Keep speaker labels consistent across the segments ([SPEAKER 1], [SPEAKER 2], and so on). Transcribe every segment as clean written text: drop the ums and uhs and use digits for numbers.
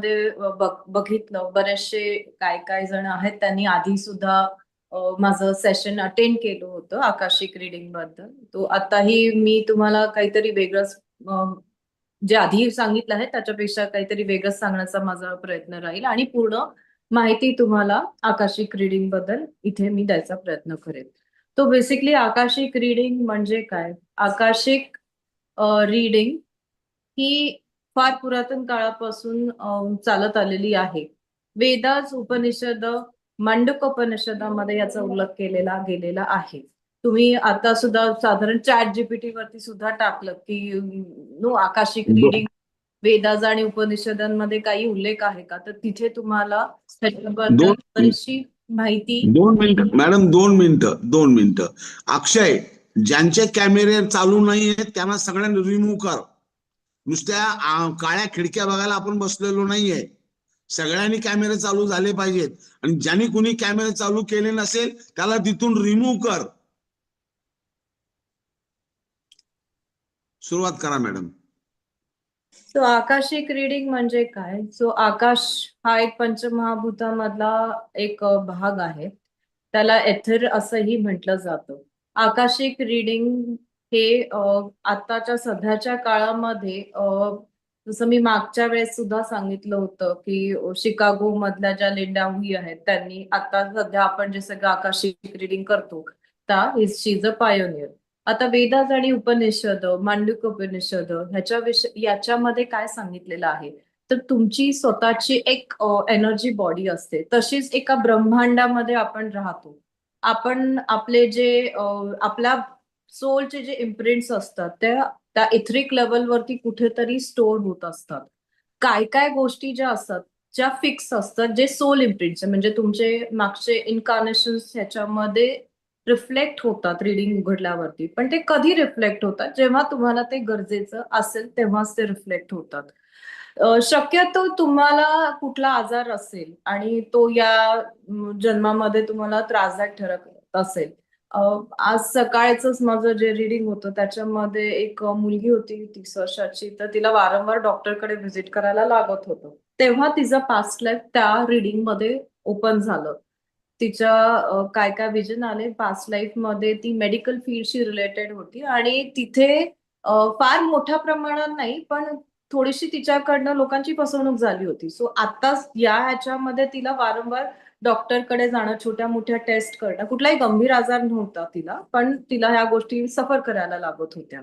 [SPEAKER 1] मध्ये बघितलं बरेचसे काय काय जण आहेत त्यांनी आधी सुद्धा माझं सेशन अटेंड केलं होतं आकाशिक रीडिंग बद्दल. तो आताही मी तुम्हाला काहीतरी वेगळंच जे आधी सांगितलं आहे त्याच्यापेक्षा काहीतरी वेगळंच सांगण्याचा माझा प्रयत्न राहील आणि पूर्ण माहिती तुम्हाला आकाशिक रीडिंग बद्दल इथे मी द्यायचा प्रयत्न करेन. तो बेसिकली आकाशिक रीडिंग म्हणजे काय? आकाशिक रीडिंग ही फार पुरातन काळापासून चालत आलेली आहे. वेदास उपनिषद, मांडूक्योपनिषदामध्ये याचा उल्लेख केलेला गेलेला आहे. तुम्ही आता सुद्धा साधारण चॅट जीपीटी वरती सुद्धा टाकलं की नो आकाशिक
[SPEAKER 2] दो,
[SPEAKER 1] रीडिंग वेदास आणि उपनिषदांमध्ये काही उल्लेख आहे का, तर तिथे तुम्हाला त्याच्याबद्दल
[SPEAKER 2] दोन
[SPEAKER 1] बरीचशी माहिती.
[SPEAKER 2] 2 मिनिटं मॅडम, 2 मिनिटं. अक्षय, ज्यांचे कॅमेरे चालू नाही आहेत त्यांना सगळ्यांना रिमूव्ह कर. नुसत्या काळ्या खिडक्या बघायला आपण बसलेलो नाहीये. सगळ्यांनी कॅमेरे चालू झाले पाहिजेत आणि ज्यांनी कुणी कॅमेरे चालू केले नसेल त्याला तिथून रिमूव्ह कर. सुरुवात करा मॅडम.
[SPEAKER 1] सो आकाशिक रीडिंग म्हणजे काय? सो आकाश हा एक पंचमहाभूतामधला एक भाग आहे. त्याला एथर असंही म्हटलं जातं. आकाशिक रीडिंग हे आताच्या सध्याच्या काळामध्ये जसं मी मागच्या वेळेस सुद्धा सांगितलं होतं की शिकागो मधल्या ज्या लिंडा हुई आहेत त्यांनी आता सध्या आपण जे सगळं आकाशिक रीडिंग करतो त्या शी इज अ पायोनियर. आता वेदास आणि उपनिषद, मांडूक्य उपनिषद याच्यामध्ये काय सांगितलेलं आहे, तर तुमची स्वतःची एक एनर्जी बॉडी असते. तशीच एका ब्रह्मांडामध्ये आपण राहतो. आपण आपले जे आपल्या सोलचे जे इम्प्रिंट्स असतात त्या इथरिक लेवलवरती कुठेतरी स्टोअर होत असतात. काय काय गोष्टी ज्या असतात ज्या फिक्स असतात, जे सोल इम्प्रिंट्स म्हणजे तुमचे मागचे इन्कार्नेशन ह्याच्यामध्ये रिफ्लेक्ट होतात रीडिंग उघडल्यावरती. पण ते कधी रिफ्लेक्ट होतात? जेव्हा तुम्हाला ते गरजेचं असेल तेव्हाच ते रिफ्लेक्ट होतात. शक्यतो तुम्हाला कुठला आजार असेल आणि तो या जन्मामध्ये तुम्हाला त्रासदायक ठरत असेल. आज सकाळच माझं जे रीडिंग होतं त्याच्यामध्ये एक मुलगी होती 30 वर्षाची, तर तिला वारंवार डॉक्टरकडे व्हिजिट करायला लागत होतं. तेव्हा तिचं पास्ट लाईफ त्या रीडिंग मध्ये ओपन झालं. तिच्या काय काय विजन आले पास्ट लाईफ मध्ये. ती मेडिकल फील्डशी रिलेटेड होती आणि तिथे फार मोठ्या प्रमाणात नाही पण थोडीशी तिच्याकडनं लोकांची फसवणूक झाली होती. सो आता या ह्याच्यामध्ये तिला वारंवार डॉक्टरकडे जाणं, छोट्या मोठ्या टेस्ट करणं, कुठलाही गंभीर आजार नव्हता तिला, पण तिला ह्या गोष्टी सफर करायला लागत होत्या.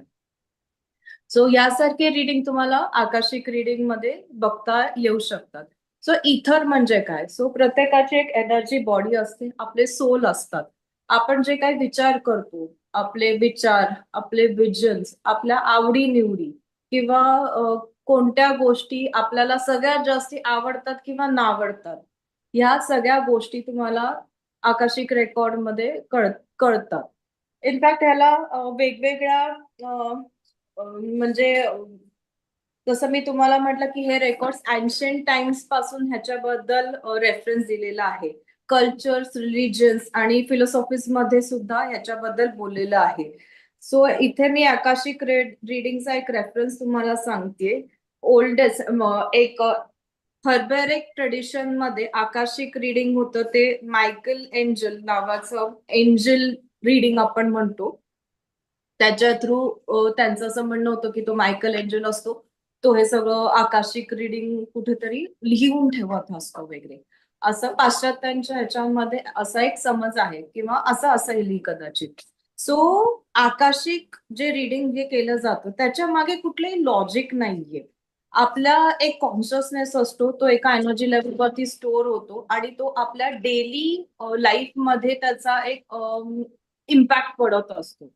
[SPEAKER 1] सो यासारखे रीडिंग तुम्हाला आकाशिक रीडिंग मध्ये बघता येऊ शकतात. सो इथर म्हणजे काय? सो प्रत्येकाची एक एनर्जी बॉडी असते, आपले सोल असतात. आपण जे काही विचार करतो, आपले विचार, आपले विजन्स, आपल्या आवडी निवडी किंवा कोणत्या गोष्टी आपल्याला सगळ्यात जास्त आवडतात किंवा नावडतात, ह्या सगळ्या गोष्टी तुम्हाला आकाशिक रेकॉर्ड मध्ये कळतात. इनफॅक्ट ह्याला वेगवेगळ्या म्हणजे जसं मी तुम्हाला म्हटलं की हे रेकॉर्ड्स एन्शियंट टाइम्स पासून ह्याच्याबद्दल रेफरन्स दिलेला आहे. कल्चर्स, रिलिजन्स आणि फिलॉसॉफीज मध्ये सुद्धा ह्याच्याबद्दल बोललेलं आहे. सो इथे मी आकाशिक रीडिंगचा एक रेफरन्स तुम्हाला सांगते. ओल्डेस्ट एक हर्बेरिक ट्रेडिशन मध्ये आकाशिक रीडिंग होतं ते मायकल एंजल नावाचं एंजल रीडिंग आपण म्हणतो. त्याच्या थ्रू त्यांचं असं म्हणणं होतं की तो मायकल एंजल असतो, तो हे सगळं आकाशिक रीडिंग कुठेतरी लिहून ठेवत असतो वगैरे. असं पाश्चात्यांच्या ह्याच्यामध्ये असा एक समज आहे किंवा असं असेल कदाचित. सो आकाशिक जे रीडिंग जे केलं जातं त्याच्या मागे कुठलंही लॉजिक नाहीये. आपला एक कॉन्शियसनेस असतो, तो एका एनर्जी लेवलवरती स्टोअर होतो आणि तो आपल्या डेली लाईफ मध्ये त्याचा एक इम्पॅक्ट पडत असतो.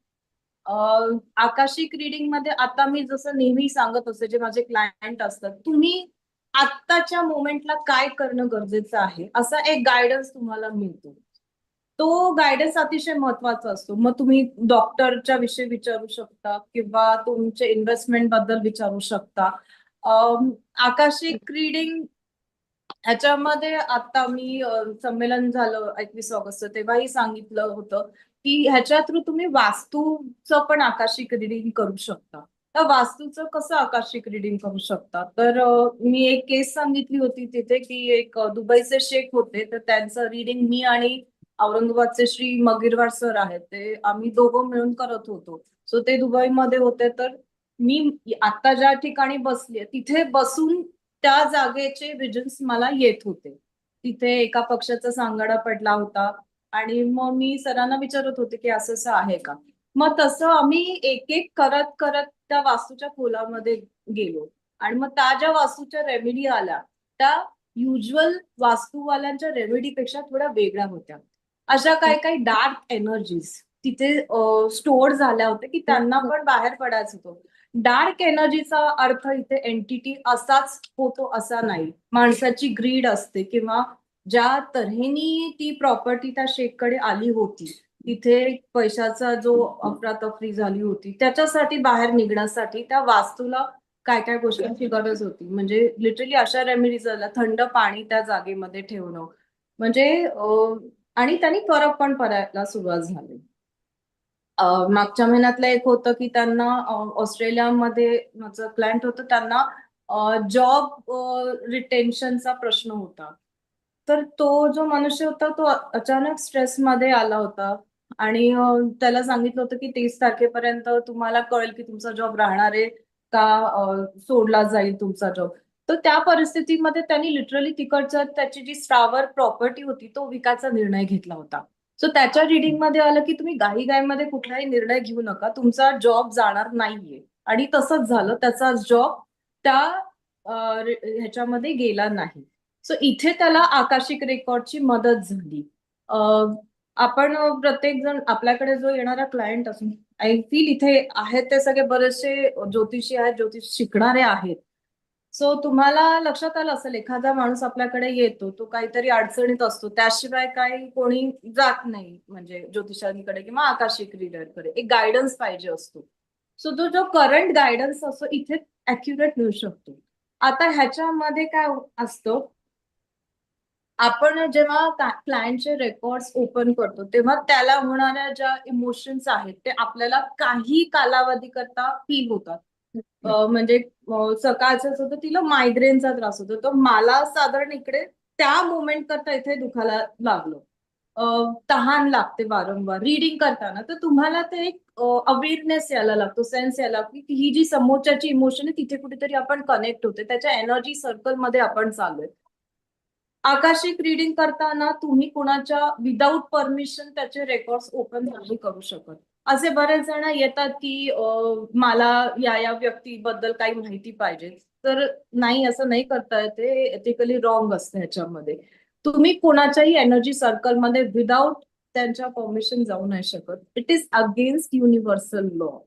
[SPEAKER 1] आकाशिक रीडिंग मध्ये आता मी जसं नेहमी सांगत असते, जे माझे क्लायंट असतात, तुम्ही आत्ताच्या मोमेंटला काय करणं गरजेचं आहे असा एक गायडन्स तुम्हाला मिळतो. तो गायडन्स अतिशय महत्वाचा असतो. मग तुम्ही डॉक्टरच्या विषयी विचारू शकता किंवा तुमच्या इन्व्हेस्टमेंट बद्दल विचारू शकता. आकाशिक रीडिंग ह्याच्यामध्ये आता मी संमेलन झालं 21 ऑगस्ट तेव्हाही सांगितलं होतं की ह्याच्या थ्रू तुम्ही वास्तूचं पण आकाशिक रीडिंग करू शकता. तर वास्तूचं कसं आकाशिक रिडिंग करू शकतात, तर मी एक केस सांगितली होती तिथे की एक दुबईचे शेख होते, तर त्यांचं रिडिंग मी आणि औरंगाबादचे श्री मगिरवार सर आहेत, ते आम्ही दोघं मिळून करत होतो. सो ते दुबईमध्ये होते, तर मी आता ज्या ठिकाणी बसली तिथे बसून त्या जागेचे विजन्स मला येत होते. तिथे एका पक्षाचा सांगाडा पडला होता आणि मग मी सरांना विचारत होते की असं असं आहे का. मग तसं आम्ही एक एक करत करत त्या वास्तूच्या खोलामध्ये गेलो आणि मग त्या ज्या वास्तूच्या रेमेडी आल्या त्या युजल वास्तूवाल्यांच्या रेमेडीपेक्षा थोड्या वेगळ्या होत्या. अशा काही काही डार्क एनर्जीज तिथे स्टोअर झाल्या होत्या की त्यांना पण बाहेर पडायचं होतं. डार्क एनर्जीचा अर्थ इथे एंटिटी असाच होतो असा नाही. माणसाची ग्रीड असते किंवा ज्या तऱ्हेने ती प्रॉपर्टी त्या शेखकडे आली होती, तिथे पैशाचा जो अफरातफरी झाली होती त्याच्यासाठी बाहेर निघण्यासाठी त्या वास्तूला काय काय गोष्टींची गरज होती. म्हणजे लिटरली अशा रेमेडीज झाल्या, थंड पाणी त्या जागेमध्ये ठेवणं, म्हणजे आणि त्यांनी फरक पण पडायला सुरुवात झाली. मागच्या महिन्यातलं एक होतं की त्यांना ऑस्ट्रेलियामध्ये माझं क्लायंट होतं, त्यांना जॉब रिटेन्शनचा प्रश्न होता. तर तो जो मनुष्य होता तो अचानक स्ट्रेसमध्ये आला होता आणि त्याला सांगितलं होतं की 30 तारखेपर्यंत तुम्हाला कळेल की तुमचा जॉब राहणार आहे का सोडला जाईल तुमचा जॉब. तर त्या परिस्थितीमध्ये त्यांनी लिटरली तिकडचं त्याची जी स्थावर प्रॉपर्टी होती तो विकायचा निर्णय घेतला होता. सो त्याच्या रिडिंग मध्ये आलं की तुम्ही घाईघाईमध्ये कुठलाही निर्णय घेऊ नका, तुमचा जॉब जाणार नाहीये. आणि तसंच झालं, त्याचा जॉब त्या ह्याच्यामध्ये गेला नाही. सो इथे त्याला आकाशिक रेकॉर्डची मदत झाली. आपण प्रत्येक जण आपल्याकडे जो येणारा क्लायंट असून आय फील इथे आहेत ते सगळे बरेचसे ज्योतिषी आहेत, ज्योतिष शिकणारे आहेत. सो तुम्हाला लक्षात आलं असेल, एखादा माणूस आपल्याकडे येतो तो काहीतरी अडचणीत असतो, त्याशिवाय काही कोणी जात नाही म्हणजे ज्योतिषांकडे किंवा आकाशिक रीडरकडे. एक गायडन्स पाहिजे असतो. सो तो जो करंट गायडन्स असतो इथे अॅक्युरेट मिळू शकतो. आता ह्याच्यामध्ये काय असतं, आपण जेव्हा क्लायंटचे रेकॉर्ड्स ओपन करतो तेव्हा त्याला होणाऱ्या ज्या इमोशन्स आहेत ते आपल्याला काही कालावधी करता फील होतात. म्हणजे सकाळचं होतं तिला मायग्रेनचा त्रास होतो, तर मला साधारण इकडे त्या मोमेंट करता इथे दुखायला लागलं. तहान लागते वारंवार रीडिंग करताना, तर तुम्हाला ते एक अवेअरनेस यायला लागतो, सेन्स यायला लागतो की ही जी समोरच्याची इमोशन आहे तिथे कुठेतरी आपण कनेक्ट होते, त्याच्या एनर्जी सर्कलमध्ये आपण चाललोय. आकाशिक रीडिंग करताना तुम्ही कुणाच्या विदाऊट परमिशन त्याचे रेकॉर्ड्स ओपन नाही करू शकत. असे बरेच जण येतात की मला या व्यक्तीबद्दल काही माहिती पाहिजे, तर नाही, असं नाही करता येते, एथिकली रॉंग असतं ह्याच्यामध्ये. तुम्ही कोणाच्याही एनर्जी सर्कलमध्ये विदाऊट त्यांच्या परमिशन जाऊ नाही शकत. It is against universal law.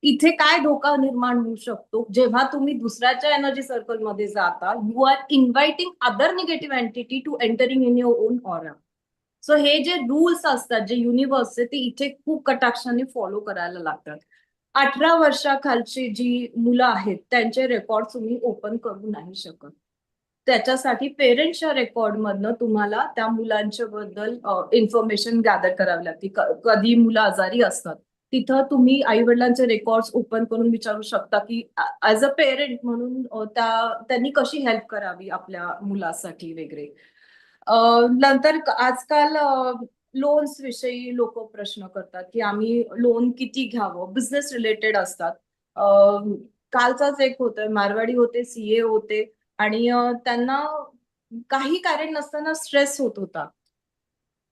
[SPEAKER 1] इथे काय धोका निर्माण होऊ शकतो, जेव्हा तुम्ही दुसऱ्याच्या एनर्जी सर्कलमध्ये जाता, you are inviting other negative entity to entering in your own aura. So हे जे रूल्स असतात, जे युनिव्हर्स आहे, ते इथे खूप कटाक्षाने फॉलो करायला लागतात. 18 वर्षाखालची जी मुलं आहेत त्यांचे रेकॉर्ड तुम्ही ओपन करू नाही शकत. त्याच्यासाठी पेरेंट्सच्या रेकॉर्ड मधनं तुम्हाला त्या मुलांच्या बद्दल इन्फॉर्मेशन गॅदर करावी लागते. कधी मुलं आजारी असतात तिथं तुम्ही आई वडिलांचे रेकॉर्ड्स ओपन करून विचारू शकता की ऍज अ पेरेंट म्हणून त्यांनी कशी हेल्प करावी आपल्या मुलासाठी वगैरे. नंतर आजकाल लोन्स विषयी लोक प्रश्न करतात की आम्ही लोन किती घ्यावं, बिझनेस रिलेटेड असतात. कालचाच एक होतोय, मारवाडी होते, सीए होते आणि त्यांना काही कारण नसताना स्ट्रेस होत होता.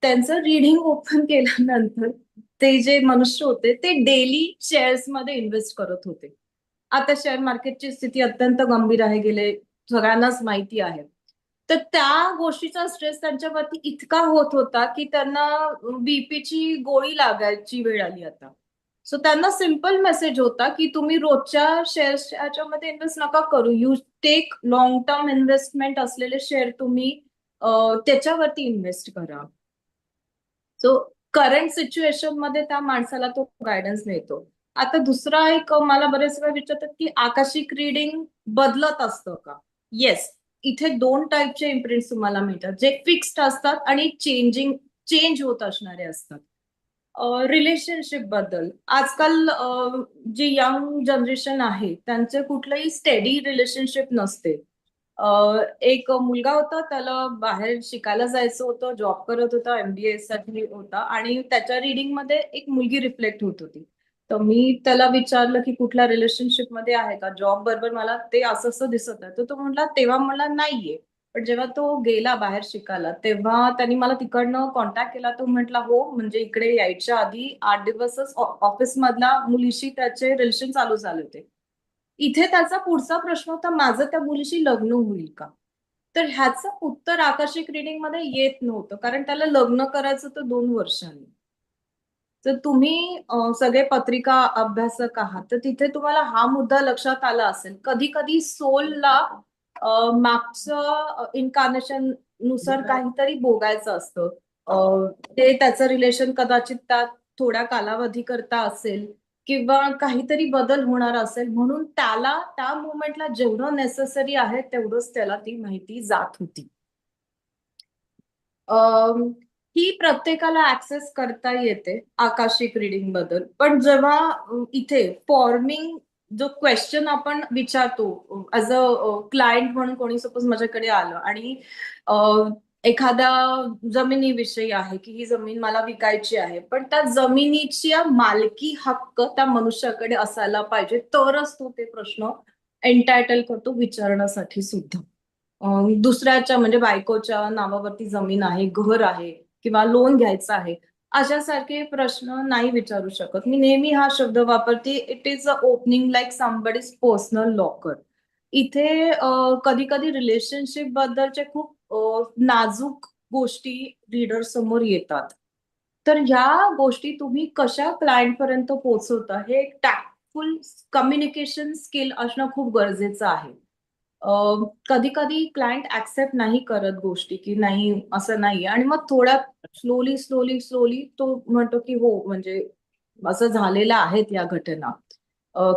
[SPEAKER 1] त्यांचं रीडिंग ओपन केल्यानंतर ते जे मनुष्य होते ते डेली शेअर्स मध्ये इन्व्हेस्ट करत होते. आता शेअर मार्केटची स्थिती अत्यंत गंभीर आहे, गेले सगळ्यांनाच माहिती आहे. तर त्या गोष्टीचा स्ट्रेस त्यांच्यावरती इतका होत होता की त्यांना बीपीची गोळी लागायची वेळ आली आता. सो त्यांना सिम्पल मेसेज होता की तुम्ही रोजच्या शेअर्सच्या इन्व्हेस्ट नका करू, you take long term investment असलेले शेअर तुम्ही त्याच्यावरती इन्व्हेस्ट करा. सो करंट सिच्युएशन मध्ये त्या माणसाला तो गायडन्स मिळतो. आता दुसरा एक मला बरेच वेळा विचारतात की आकाशिक रीडिंग बदलत असतं का. येस, इथे दोन टाईपचे इम्प्रिंट्स तुम्हाला मिळतात, जे फिक्स्ड असतात आणि चेंज होत असणारे असतात. रिलेशनशिप बद्दल आजकाल जी यंग जनरेशन आहे त्यांचे कुठलंही स्टेडी रिलेशनशिप नसते. एक मुलगा होता, त्याला बाहेर शिकायला जायचं होतं, जॉब करत होता, MBA साठी होता आणि त्याच्या रीडिंग मध्ये एक मुलगी रिफ्लेक्ट होत होती. तर मी त्याला विचारलं की कुठल्या रिलेशनशिप मध्ये आहे का, जॉब बरोबर मला ते असं असं दिसत आहे. तर तो म्हटला तेव्हा मला नाहीये. पण जेव्हा तो गेला बाहेर शिकायला तेव्हा त्यांनी मला तिकडनं कॉन्टॅक्ट केला. तो म्हटला हो, म्हणजे इकडे यायच्या आधी 8 दिवसच ऑफिस मधल्या मुलीशी त्याचे रिलेशन चालू झाले होते. इथे त्याचा पुढचा प्रश्न होता, माझं त्या मुलीशी लग्न होईल का. तर ह्याचं उत्तर आकर्षक रिडिंग मध्ये येत नव्हतं, कारण त्याला लग्न करायचं तर 2 वर्षांनी. तर तुम्ही सगळे पत्रिका अभ्यासक आहात, तर तिथे तुम्हाला हा मुद्दा लक्षात आला असेल. कधी कधी सोलला मागचं इन्कार्नेशन नुसार काहीतरी भोगायचं असतं. ते त्याचं रिलेशन कदाचित त्यात थोड्या कालावधी करता असेल किंवा काहीतरी बदल होणार असेल, म्हणून त्याला त्या मोमेंटला जेवढं नेसेसरी आहे तेवढंच त्याला ती माहिती जात होती. अम, ही प्रत्येकाला ऍक्सेस करता येते आकाशिक रिडिंग बद्दल, पण जेव्हा इथे फॉर्मिंग जो क्वेश्चन आपण विचारतो ऍज अ क्लायंट म्हणून, कोणी सपोज माझ्याकडे आलं आणि अ, एखाद्या जमिनीविषयी आहे की ही जमीन मला विकायची आहे, पण त्या जमिनीची मालकी हक्क त्या मनुष्याकडे असायला पाहिजे, तरच तो ते प्रश्न एंटायटल करतो विचारण्यासाठी सुद्धा. दुसऱ्याच्या म्हणजे बायकोच्या नावावरती जमीन आहे, घर आहे किंवा लोन घ्यायचं आहे, अशासारखे प्रश्न नाही विचारू शकत. मी नेहमी हा शब्द वापरते, it is a opening like somebody's personal locker. इथे कधी कधी रिलेशनशिप बद्दलचे खूप नाजूक गोष्टी रीडर समोर येतात. तर ह्या गोष्टी तुम्ही कशा क्लायंट पर्यंत पोहोचवता, हे एक टॅक्टफुल कम्युनिकेशन स्किल असणं खूप गरजेचं आहे. कधी कधी क्लायंट ऍक्सेप्ट नाही करत गोष्टी, की नाही असं नाही, आणि मग थोड्या स्लोली स्लोली स्लोली तो म्हणतो की हो, म्हणजे असं झालेलं आहेत या घटना.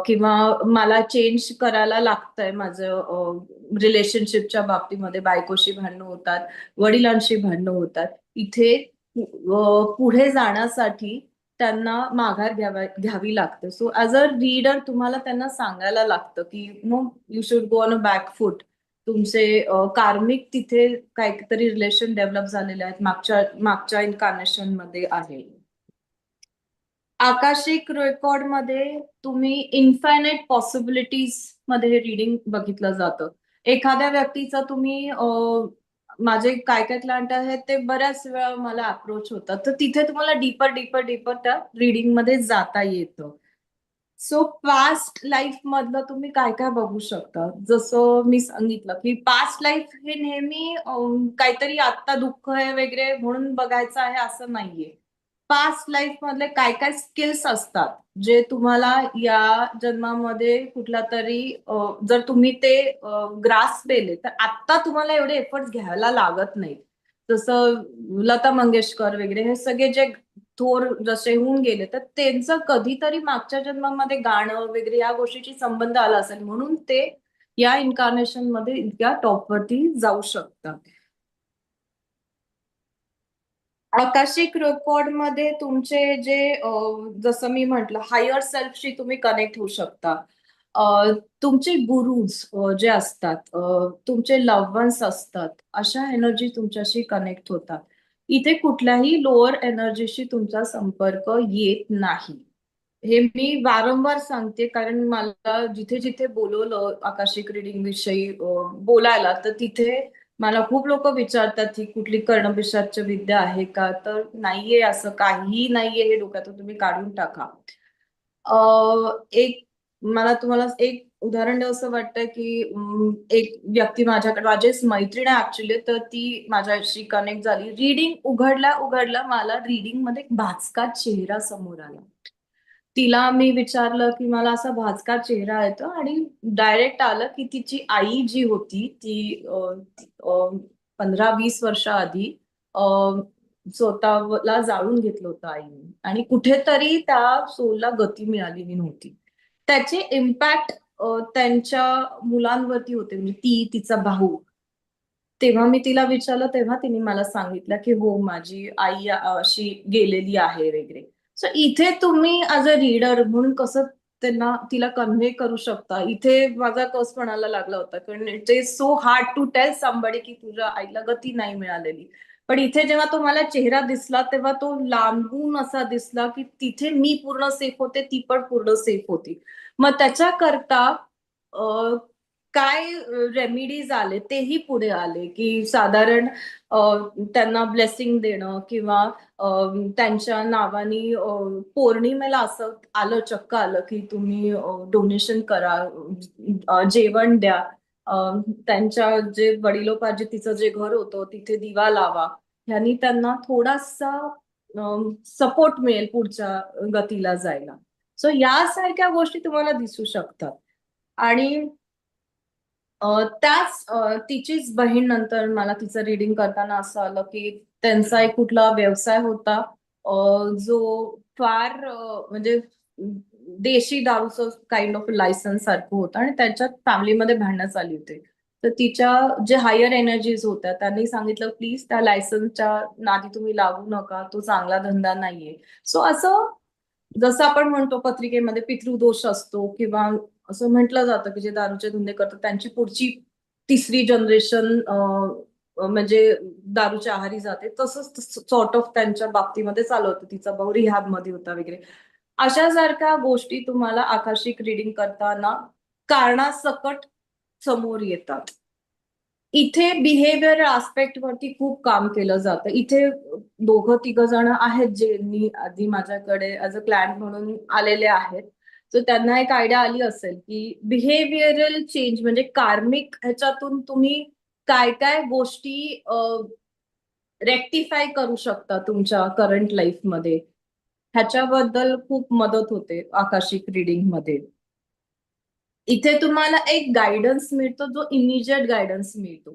[SPEAKER 1] किंवा मला चेंज करायला लागतंय माझं रिलेशनशिपच्या बाबतीमध्ये, बायकोशी भांडणं होतात, वडिलांशी भांडणं होतात. इथे पुढे जाण्यासाठी त्यांना माघार घ्यावी लागते. सो ऍज अ रीडर तुम्हाला त्यांना सांगायला लागतं की no, you should go on a back foot. तुमचे कार्मिक तिथे काहीतरी रिलेशन डेव्हलप झालेले आहेत, मागच्या मागच्या इन्कार्नेशन मध्ये आहे. आकाशिक रेकॉर्ड मध्ये तुम्ही इन्फायनाइट पॉसिबिलिटीज मध्ये रीडिंग बघितलं जातं. एखाद्या व्यक्तीचा तुम्ही माझे काय काय क्लायंट आहेत ते बऱ्याच वेळा मला अप्रोच होतात, तर तिथे तुम्हाला डीपर डीपर डीपर त्या रीडिंग मध्ये जाता येतं. सो पास्ट लाईफ मधलं तुम्ही काय काय बघू शकता, जसं मी सांगितलं की पास्ट लाईफ हे नेहमी काहीतरी आत्ता दुःख आहे वगैरे म्हणून बघायचं आहे असं नाहीये. पास्ट लाईफ मधले काय काय स्किल्स असतात जे तुम्हाला या जन्मामध्ये कुठला तरी जर तुम्ही ते ग्रास केले तर आता तुम्हाला एवढे एफर्ट्स घ्यायला लागत नाहीत. जसं लता मंगेशकर वगैरे हे सगळे जे थोर जसे होऊन गेले, तर त्यांचं कधीतरी मागच्या जन्मामध्ये गाणं वगैरे या गोष्टीची संबंध आला असेल, म्हणून ते या इन्कार्नेशन मध्ये इतक्या टॉपवरती जाऊ शकतात. आकाशिक रेकॉर्ड मध्ये तुमचे जे जसं मी म्हंटल, हायर सेल्फशी तुम्ही कनेक्ट होऊ शकता. तुमचे गुरुज जे असतात, तुमचे लव्ह वन्स असतात, अशा एनर्जी तुमच्याशी कनेक्ट होतात. इथे कुठल्याही लोअर एनर्जीशी तुमचा संपर्क येत नाही. हे मी वारंवार सांगते, कारण मला जिथे जिथे बोलवलं आकाशिक रिडिंग विषयी बोलायला, तर तिथे मला खूप लोक विचारतात ही कुठली कर्णपिशाच विद्या आहे का, तर नाहीये, असं काहीही नाहीये, हे डोक्यातून तुम्ही काढून टाका. एक मला तुम्हाला एक उदाहरण द्यावंसं वाटतं की एक व्यक्ती माझ्याकडे, माझीच मैत्रीण आहे ऍक्च्युली, तर ती माझ्याशी कनेक्ट झाली. रीडिंग उघडल्या उघडल्या मला रीडिंग मध्ये एक भाजका चेहरा समोर आला. तिला मी विचारलं की मला असा भाजका चेहरा येतो, आणि डायरेक्ट आलं की तिची आई जी होती ती 15-20 वर्षाआधी स्वतःला जाळून घेतलं होतं आईने, आणि कुठेतरी त्या सोलला गती मिळालेली नव्हती. त्याचे इम्पॅक्ट त्यांच्या मुलांवरती होते, म्हणजे ती, तिचा भाऊ. तेव्हा मी तिला विचारलं, तेव्हा तिने मला सांगितलं की हो, माझी आई अशी गेलेली आहे वगैरे. सो इथे तुम्ही ऍज अ रीडर म्हणून कसं तिला कन्व्हे करू शकता. इथे माझा कस म्हणायला लागला होता, कारण it is so hard to tell somebody की तुझ्या आईला गती नाही मिळालेली. पण इथे जेव्हा तुम्हाला चेहरा दिसला तेव्हा तो लांबून असा दिसला की तिथे मी पूर्ण सेफ होते, ती पण पूर्ण सेफ होती. मग त्याच्याकरता काय रेमिडीज आले तेही पुढे आले, की साधारण त्यांना ब्लेसिंग देणं किंवा त्यांच्या नावानी पौर्णिमेला असं आलं, चक्क आलं की तुम्ही डोनेशन करा, जेवण द्या, त्यांच्या जे वडिलोपार्जित तिचं जे घर होतं तिथे दिवा लावा. ह्यांनी त्यांना थोडासा सपोर्ट मिळेल पुढच्या गतीला जायला. सो यासारख्या गोष्टी तुम्हाला दिसू शकतात. आणि त्याच तिचीच बहीण नंतर मला तिचं रिडिंग करताना असं आलं की त्यांचा एक कुठला व्यवसाय होता, जो फार म्हणजे देशी दारूचं काइंड ऑफ लायसन्स सारखं होतं आणि त्याच्यात फॅमिलीमध्ये भांडणं चालली होती. तर तिच्या जे हायर एनर्जीज होत्या त्यांनी सांगितलं प्लीज त्या लायसन्सच्या नादी तुम्ही लागू नका, तो चांगला धंदा नाहीये. सो असं जसं आपण म्हणतो पत्रिकेमध्ये पितृदोष असतो किंवा असं म्हटलं जातं की जे दारूचे धंदे करतात त्यांची पुढची तिसरी जनरेशन म्हणजे दारूच्या आहारी जाते, तसंच सॉर्ट ऑफ त्यांच्या बाबतीमध्ये चालू होतं. तिचा भाऊ रिहॅब मध्ये होता वगैरे. अशा सारख्या गोष्टी तुम्हाला आकाशिक रिडिंग करताना कारणासकट समोर येतात. इथे बिहेवियर आस्पेक्ट वरती खूप काम केलं जातं. इथे दोघं तिघ जण आहेत ज्यांनी आधी माझ्याकडे ऍज अ क्लायंट म्हणून आलेले आहेत. सो त्यांना एक आयडिया आली असेल की बिहेवियरल चेंज म्हणजे कार्मिक ह्याच्यातून तुम्ही काय काय गोष्टी रेक्टिफाय करू शकता तुमच्या करंट लाईफमध्ये. ह्याच्याबद्दल खूप मदत होते आकाशिक रिडिंग मध्ये. इथे तुम्हाला एक गायडन्स मिळतो जो इमिजिएट गायडन्स मिळतो.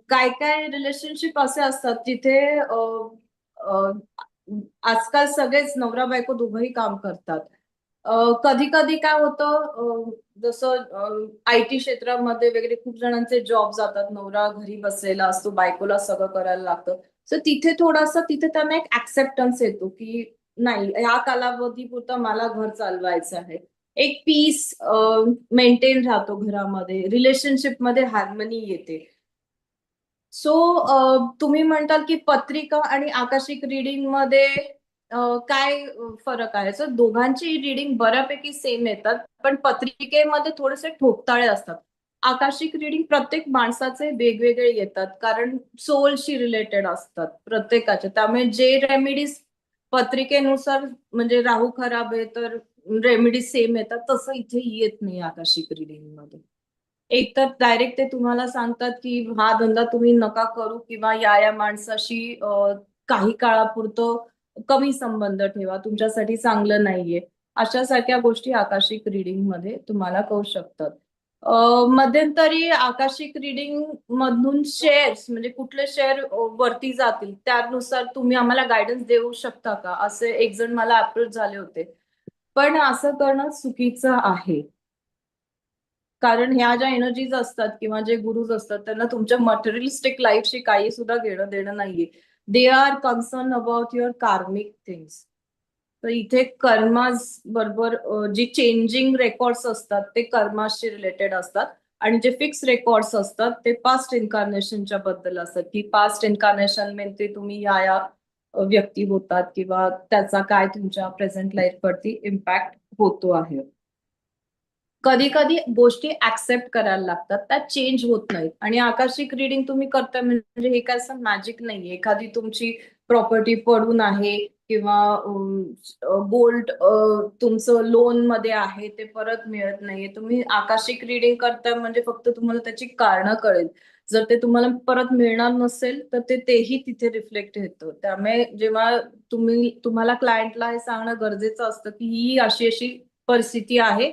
[SPEAKER 1] काय काय रिलेशनशिप असे असतात जिथे आजकाल सगळेच नवरा बायको दोघंही काम करतात. कधी कधी काय होतं, जसं आयटी क्षेत्रामध्ये वगैरे खूप जणांचे जॉब जातात, नवरा घरी बसलेला असतो, बायकोला सगळं करायला लागतं. सो तिथे थोडासा तिथे त्यांना एक ऍक्सेप्टन्स येतो की नाही, ह्या कालावधीपुरतं मला घर चालवायचं आहे. एक पीस मेंटेन राहतो घरामध्ये, रिलेशनशिप मध्ये हार्मनी येते. सो तुम्ही म्हणताल की पत्रिका आणि आकाशिक रिडिंग मध्ये काय फरक आहे? सो दोघांची रिडिंग बऱ्यापैकी सेम येतात, पण पत्रिकेमध्ये थोडेसे ठोकताळे असतात. आकाशिक रिडिंग प्रत्येक माणसाचे वेगवेगळे येतात, कारण सोलशी रिलेटेड असतात प्रत्येकाचे. त्यामुळे जे रेमेडीज पत्रिकेनुसार म्हणजे राहू खराब आहे तर रेमेडीज सेम येतात, तसं इथे येत नाही आकाशिक रिडिंग मध्ये. एक तर डायरेक्ट ते तुम्हाला सांगतात की हा धंदा तुम्ही नका करू किंवा या माणसाशी काही काळापुरतं कमी संबंध ठेवा, तुमच्यासाठी चांगलं नाहीये. अशा सारख्या गोष्टी आकाशिक रिडिंग मध्ये तुम्हाला कळू शकतात. मध्यंतरी आकाशिक रिडिंग मधून शेअर्स म्हणजे कुठले शेअर वरती जातील त्यानुसार तुम्ही आम्हाला गायडन्स देऊ शकता का, असे एक जण मला अप्रोच झाले होते. पण असं करणं चुकीचं आहे. कारण ह्या ज्या एनर्जीज असतात किंवा जे गुरुज असतात त्यांना तुमच्या मटेरियलिस्टिक लाईफशी काही सुद्धा घेणं देणं नाहीये. They are concern about your कार्मिक थिंग्स. तर इथे कर्माज बरोबर जी चेंजिंग रेकॉर्ड्स असतात ते कर्माशी रिलेटेड असतात. आणि जे फिक्स रेकॉर्ड्स असतात ते पास्ट इन्कार्नेशनच्या बद्दल असतात, की पास्ट इन्कार्नेशन म्हणजे तुम्ही या व्यक्ती होतात किंवा त्याचा काय तुमच्या प्रेझेंट लाईफ वरती इम्पॅक्ट होतो आहे. कधी कधी गोष्टी ऍक्सेप्ट करायला लागतात, त्या चेंज होत नाहीत. आणि आकाशिक रिडिंग तुम्ही करताय म्हणजे हे काय असं मॅजिक नाहीये. एखादी तुमची प्रॉपर्टी पडून आहे किंवा गोल्ड तुमचं लोन मध्ये आहे ते परत मिळत नाहीये, तुम्ही आकाशिक रिडिंग करताय म्हणजे फक्त तुम्हाला त्याची कारणं कळेल. जर ते तुम्हाला परत मिळणार नसेल तर तेही तिथे रिफ्लेक्ट होतं. त्यामुळे जेव्हा तुम्हाला क्लायंटला हे सांगणं गरजेचं असतं की ही अशी अशी परिस्थिती आहे,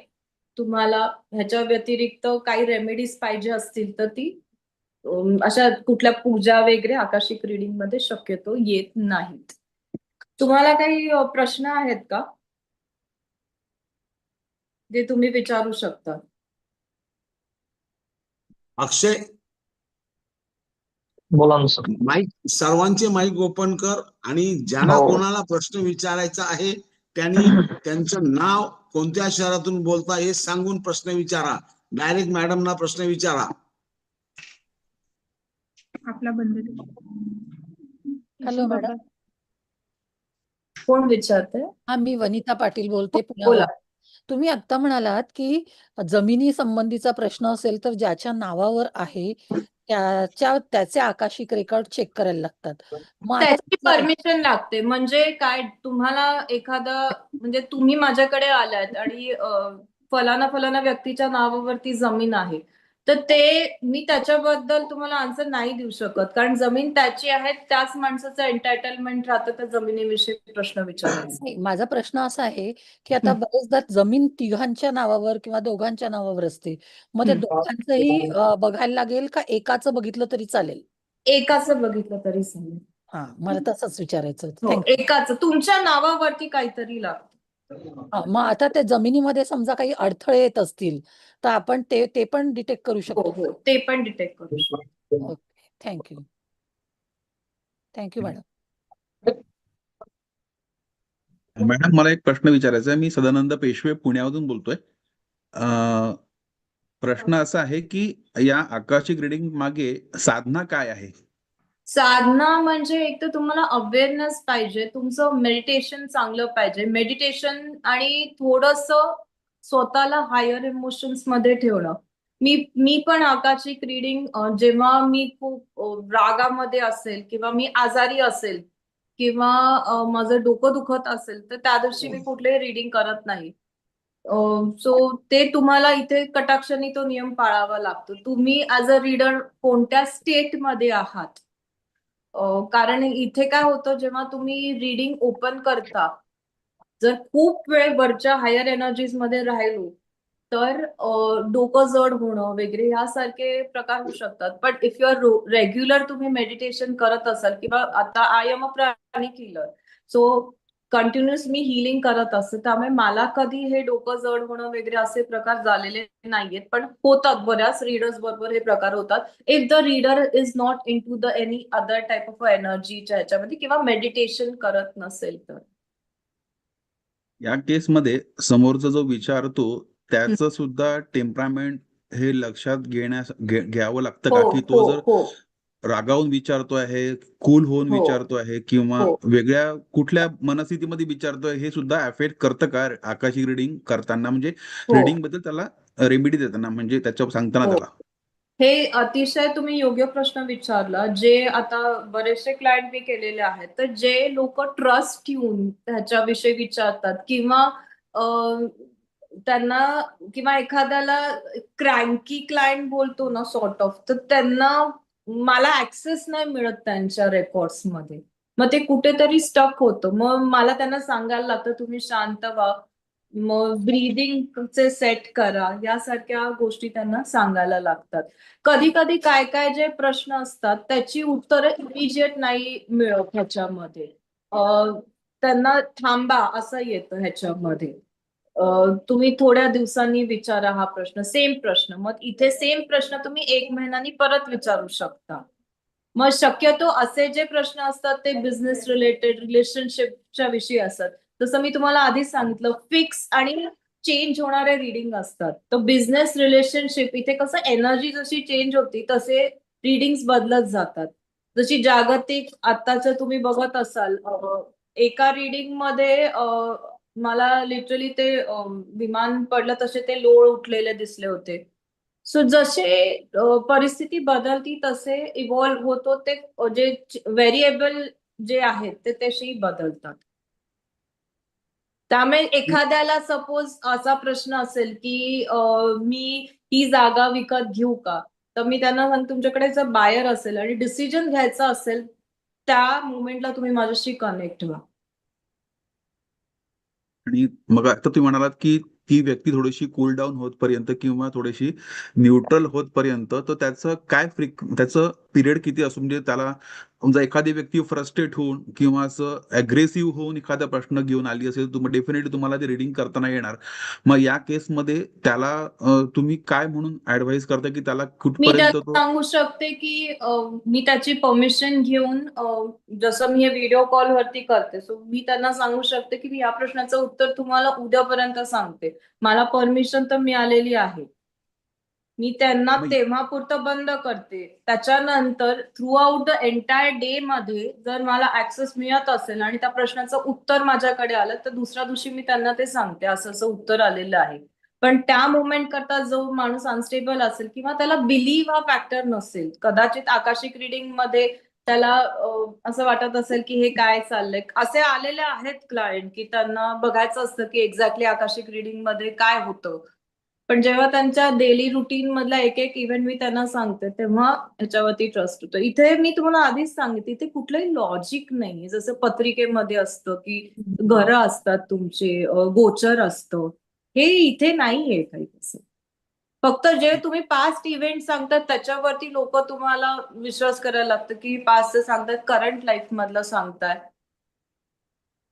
[SPEAKER 1] तुम्हाला ह्याच्या व्यतिरिक्त काही रेमेडीज पाहिजे असतील तर ती अशा कुठल्या पूजा वगैरे आकाशिक रिडिंग मध्ये शक्यतो येत नाहीत. तुम्हाला काही प्रश्न आहेत का जे तुम्ही विचारू शकता?
[SPEAKER 2] अक्षय,
[SPEAKER 3] बोला ना सर.
[SPEAKER 2] माईक, सर्वांचे माईक ओपन कर आणि ज्यांना
[SPEAKER 3] हो.
[SPEAKER 2] कोणाला प्रश्न विचारायचा आहे त्यांनी त्यांचं नाव, कोणत्या शहरातून बोलता हे सांगून प्रश्न विचारा. डायरेक्ट मॅडमना प्रश्न विचारा.
[SPEAKER 4] आपला बंद.
[SPEAKER 5] Hello madam.
[SPEAKER 1] कोण विचारते?
[SPEAKER 5] हा, मी वनिता पाटील बोलते
[SPEAKER 1] बोला.
[SPEAKER 5] पुण्यावर. तुम्ही आता म्हणालात की जमिनी संबंधीचा प्रश्न असेल तर ज्याच्या नावावर आहे त्याचे आकाशिक रेकॉर्ड चेक करायला लागतात. मग आता
[SPEAKER 1] त्याची परमिशन लागते. म्हणजे काय, तुम्हाला एखादा, म्हणजे तुम्ही माझ्याकडे आलात आणि फलाना व्यक्तीच्या नावावरती जमीन आहे, तर ते मी त्याच्याबद्दल तुम्हाला आन्सर नाही देऊ शकत, कारण जमीन त्याची आहे, त्याच माणसाचं एंटायटलमेंट राहतं त्या जमिनीविषयी प्रश्न विचारायचा.
[SPEAKER 5] नाही, माझा प्रश्न असा आहे की आता बरेचदा जमीन तिघांच्या नावावर किंवा दोघांच्या नावावर असते. मग त्या दोघांचंही बघायला लागेल का एकाचं बघितलं तरी चालेल?
[SPEAKER 1] एकाचं बघितलं तरी चालेल.
[SPEAKER 5] हा, मला तसंच विचारायचं होतं.
[SPEAKER 1] हो,
[SPEAKER 5] थँक्यू.
[SPEAKER 1] एकाचं तुमच्या नावावरती काहीतरी लागतं.
[SPEAKER 5] मग आता त्या जमिनीमध्ये समजा काही अडथळे येत असतील तर आपण ते पण डिटेक्ट करू
[SPEAKER 1] हो
[SPEAKER 5] शकतो.
[SPEAKER 1] हो, ते पण डिटेक्ट करू शकतो.
[SPEAKER 5] Okay, thank you. Thank you madam.
[SPEAKER 6] Madam, मला एक प्रश्न विचारायचा आहे. मी सदानंद पेशवे पुण्यामधून बोलतोय. प्रश्न असा आहे की या आकाशिक रीडिंग मागे साधना काय आहे?
[SPEAKER 1] साधना म्हणजे एक तर तुम्हाला अवेअरनेस पाहिजे, तुमचं मेडिटेशन चांगलं पाहिजे. मेडिटेशन आणि थोडंसं स्वतःला हायर इमोशन्स मध्ये ठेवणं. मी पण आकाशिक रीडिंग जेव्हा मी खूप रागामध्ये असेल किंवा मी आजारी असेल किंवा माझं डोकं दुखत असेल, तर त्या दिवशी मी कुठलेही रीडिंग करत नाही. सो ते तुम्हाला इथे कटाक्षाने तो नियम पाळावा लागतो. तुम्ही ऍज अ रीडर कोणत्या स्टेटमध्ये आहात, कारण इथे काय होतं, जेव्हा तुम्ही रीडिंग ओपन करता, जर खूप वेळ वरच्या हायर एनर्जीज मध्ये राहिलो तर डोकं जड होणं वगैरे यासारखे प्रकार होऊ शकतात. But if you are regular तुम्ही मेडिटेशन करत असाल, किंवा आता I am a pranic healer, so continuous मी हिलिंग करत असते, त्यामुळे मला कधी हे डोकं जड होणं वगैरे असे प्रकार झालेले नाहीयेत. पण होतात, बऱ्याच रीडर्स बरोबर हे प्रकार होतात. If the reader is not in to the any other type of एनर्जीच्या ह्याच्यामध्ये किंवा मेडिटेशन करत नसेल तर.
[SPEAKER 6] या केसमध्ये समोरचा जो विचारतो त्याचं सुद्धा टेम्परामेंट हे लक्षात घ्यावं लागतं का? की तो जर
[SPEAKER 1] हो
[SPEAKER 6] रागावून विचारतो आहे, कूल होऊन
[SPEAKER 1] हो.
[SPEAKER 6] विचारतो आहे किंवा
[SPEAKER 1] हो.
[SPEAKER 6] वेगळ्या कुठल्या मनस्थितीमध्ये विचारतोय, हे सुद्धा अफेक्ट करतं का आकाशिक रिडिंग करताना? म्हणजे
[SPEAKER 1] हो.
[SPEAKER 6] रिडिंग बद्दल त्याला रेमेडी देताना, म्हणजे त्याच्यावर सांगताना
[SPEAKER 1] हो.
[SPEAKER 6] त्याला.
[SPEAKER 1] हे अतिशय तुम्ही योग्य प्रश्न विचारला. जे आता बरेचसे क्लायंट मी केलेले आहेत, तर जे लोक ट्रस्ट ठेवून ह्याच्याविषयी विचारतात किंवा त्यांना, किंवा एखाद्याला क्रँकी क्लायंट बोलतो ना सॉर्ट ऑफ, तर त्यांना मला ऍक्सेस नाही मिळत त्यांच्या रेकॉर्ड्स मध्ये, मग ते कुठेतरी स्टक होतं. मग मला त्यांना सांगायला लागतं तुम्ही शांत व्हा, मग ब्रीदिंगचे सेट करा, यासारख्या गोष्टी त्यांना सांगायला लागतात. कधी कधी काय काय जे प्रश्न असतात त्याची उत्तरं इमिजिएट नाही मिळत ह्याच्यामध्ये, त्यांना थांबा असं येतं ह्याच्यामध्ये. तुम्ही थोड्या दिवसांनी विचारा हा प्रश्न, सेम प्रश्न, मग इथे सेम प्रश्न तुम्ही 1 महिन्यानी परत विचारू शकता. मग शक्यतो असे जे प्रश्न असतात ते बिझनेस रिलेटेड, रिलेशनशिपच्या विषयी असतात. जसं मी तुम्हाला आधीच सांगितलं, फिक्स आणि चेंज होणारे रीडिंग असतात. तर बिझनेस रिलेशनशिप इथे कसं एनर्जी जशी चेंज होती तसे रीडिंग्स बदलत जातात. जशी जागतिक आत्ताचं तुम्ही बघत असाल, एका रीडिंग मध्ये मला लिटरली ते विमान पडलं तसे ते लोळ उठलेले दिसले होते. सो जसे परिस्थिती बदलती तसे इव्हॉल्व्ह होतो, ते जे व्हेरिएबल जे आहेत ते तशी बदलतात. त्यामुळे एखाद्याला सपोज असा प्रश्न असेल की मी ही जागा विकत घेऊ का, तर मी त्यांना सांगते तुमच्याकडे जर बायर असेल आणि डिसिजन घ्यायचा असेल, त्या मुमेंटला तुम्ही माझ्याशी कनेक्ट व्हा.
[SPEAKER 6] आणि मग आता तुम्ही म्हणालात की ती व्यक्ती थोडीशी कूल डाऊन होतपर्यंत किंवा थोडीशी न्यूट्रल होतपर्यंत, तर त्याचं काय त्याचं पिरियड किती असतो, म्हणजे त्याला समजा एखादी व्यक्ती फ्रस्ट्रेट होऊन किंवा असं अग्रेसिव्ह होऊन एखादा प्रश्न घेऊन आली असेल, डेफिनेटली तुम्हाला ते रिडिंग करताना येणार. मग या केसमध्ये त्याला तुम्ही काय म्हणून ऍडवाइस करता की त्याला
[SPEAKER 1] मी
[SPEAKER 6] कुठपर्यंत
[SPEAKER 1] त्याला
[SPEAKER 6] तो
[SPEAKER 1] सांगू शकते की मी त्याची परमिशन घेऊन जसं मी हे व्हिडिओ कॉल वरती करते, सो मी त्यांना सांगू शकते की मी या प्रश्नाचं उत्तर तुम्हाला उद्यापर्यंत सांगते. मला परमिशन तर मिळालेली आहे. मी त्यांना
[SPEAKER 6] मग
[SPEAKER 1] तेव्हा पुरतं बंद करते. त्याच्यानंतर through out the entire day मध्ये जर मला ऍक्सेस मिळत असेल आणि त्या प्रश्नाचं उत्तर माझ्याकडे आलं, तर दुसऱ्या दिवशी मी त्यांना ते सांगते, असं असं उत्तर आलेलं आहे. पण त्या मोमेंट करता जो माणूस अनस्टेबल असेल किंवा त्याला बिलीव्ह हा फॅक्टर नसेल, कदाचित आकाशिक रिडिंग मध्ये त्याला असं वाटत असेल की हे काय चाललंय. असे आलेले आहेत क्लायंट की त्यांना बघायचं असतं की एक्झॅक्टली आकाशिक रिडिंग मध्ये काय होतं. पण जेव्हा त्यांच्या डेली रुटीन मधला एक एक इव्हेंट मी त्यांना सांगते, तेव्हा ह्याच्यावरती ट्रस्ट होतो. इथे मी तुम्हाला आधीच सांगितलं, इथे कुठलंही लॉजिक नाही. जसं पत्रिकेमध्ये असतं की घरं असतात तुमचे, गोचर असतं. हे इथे नाहीये काही तसं. फक्त जे तुम्ही पास्ट इव्हेंट सांगतात त्याच्यावरती लोक तुम्हाला विश्वास करायला लागतं की पास्ट सांगतात, करंट लाईफ मधलं सांगताय.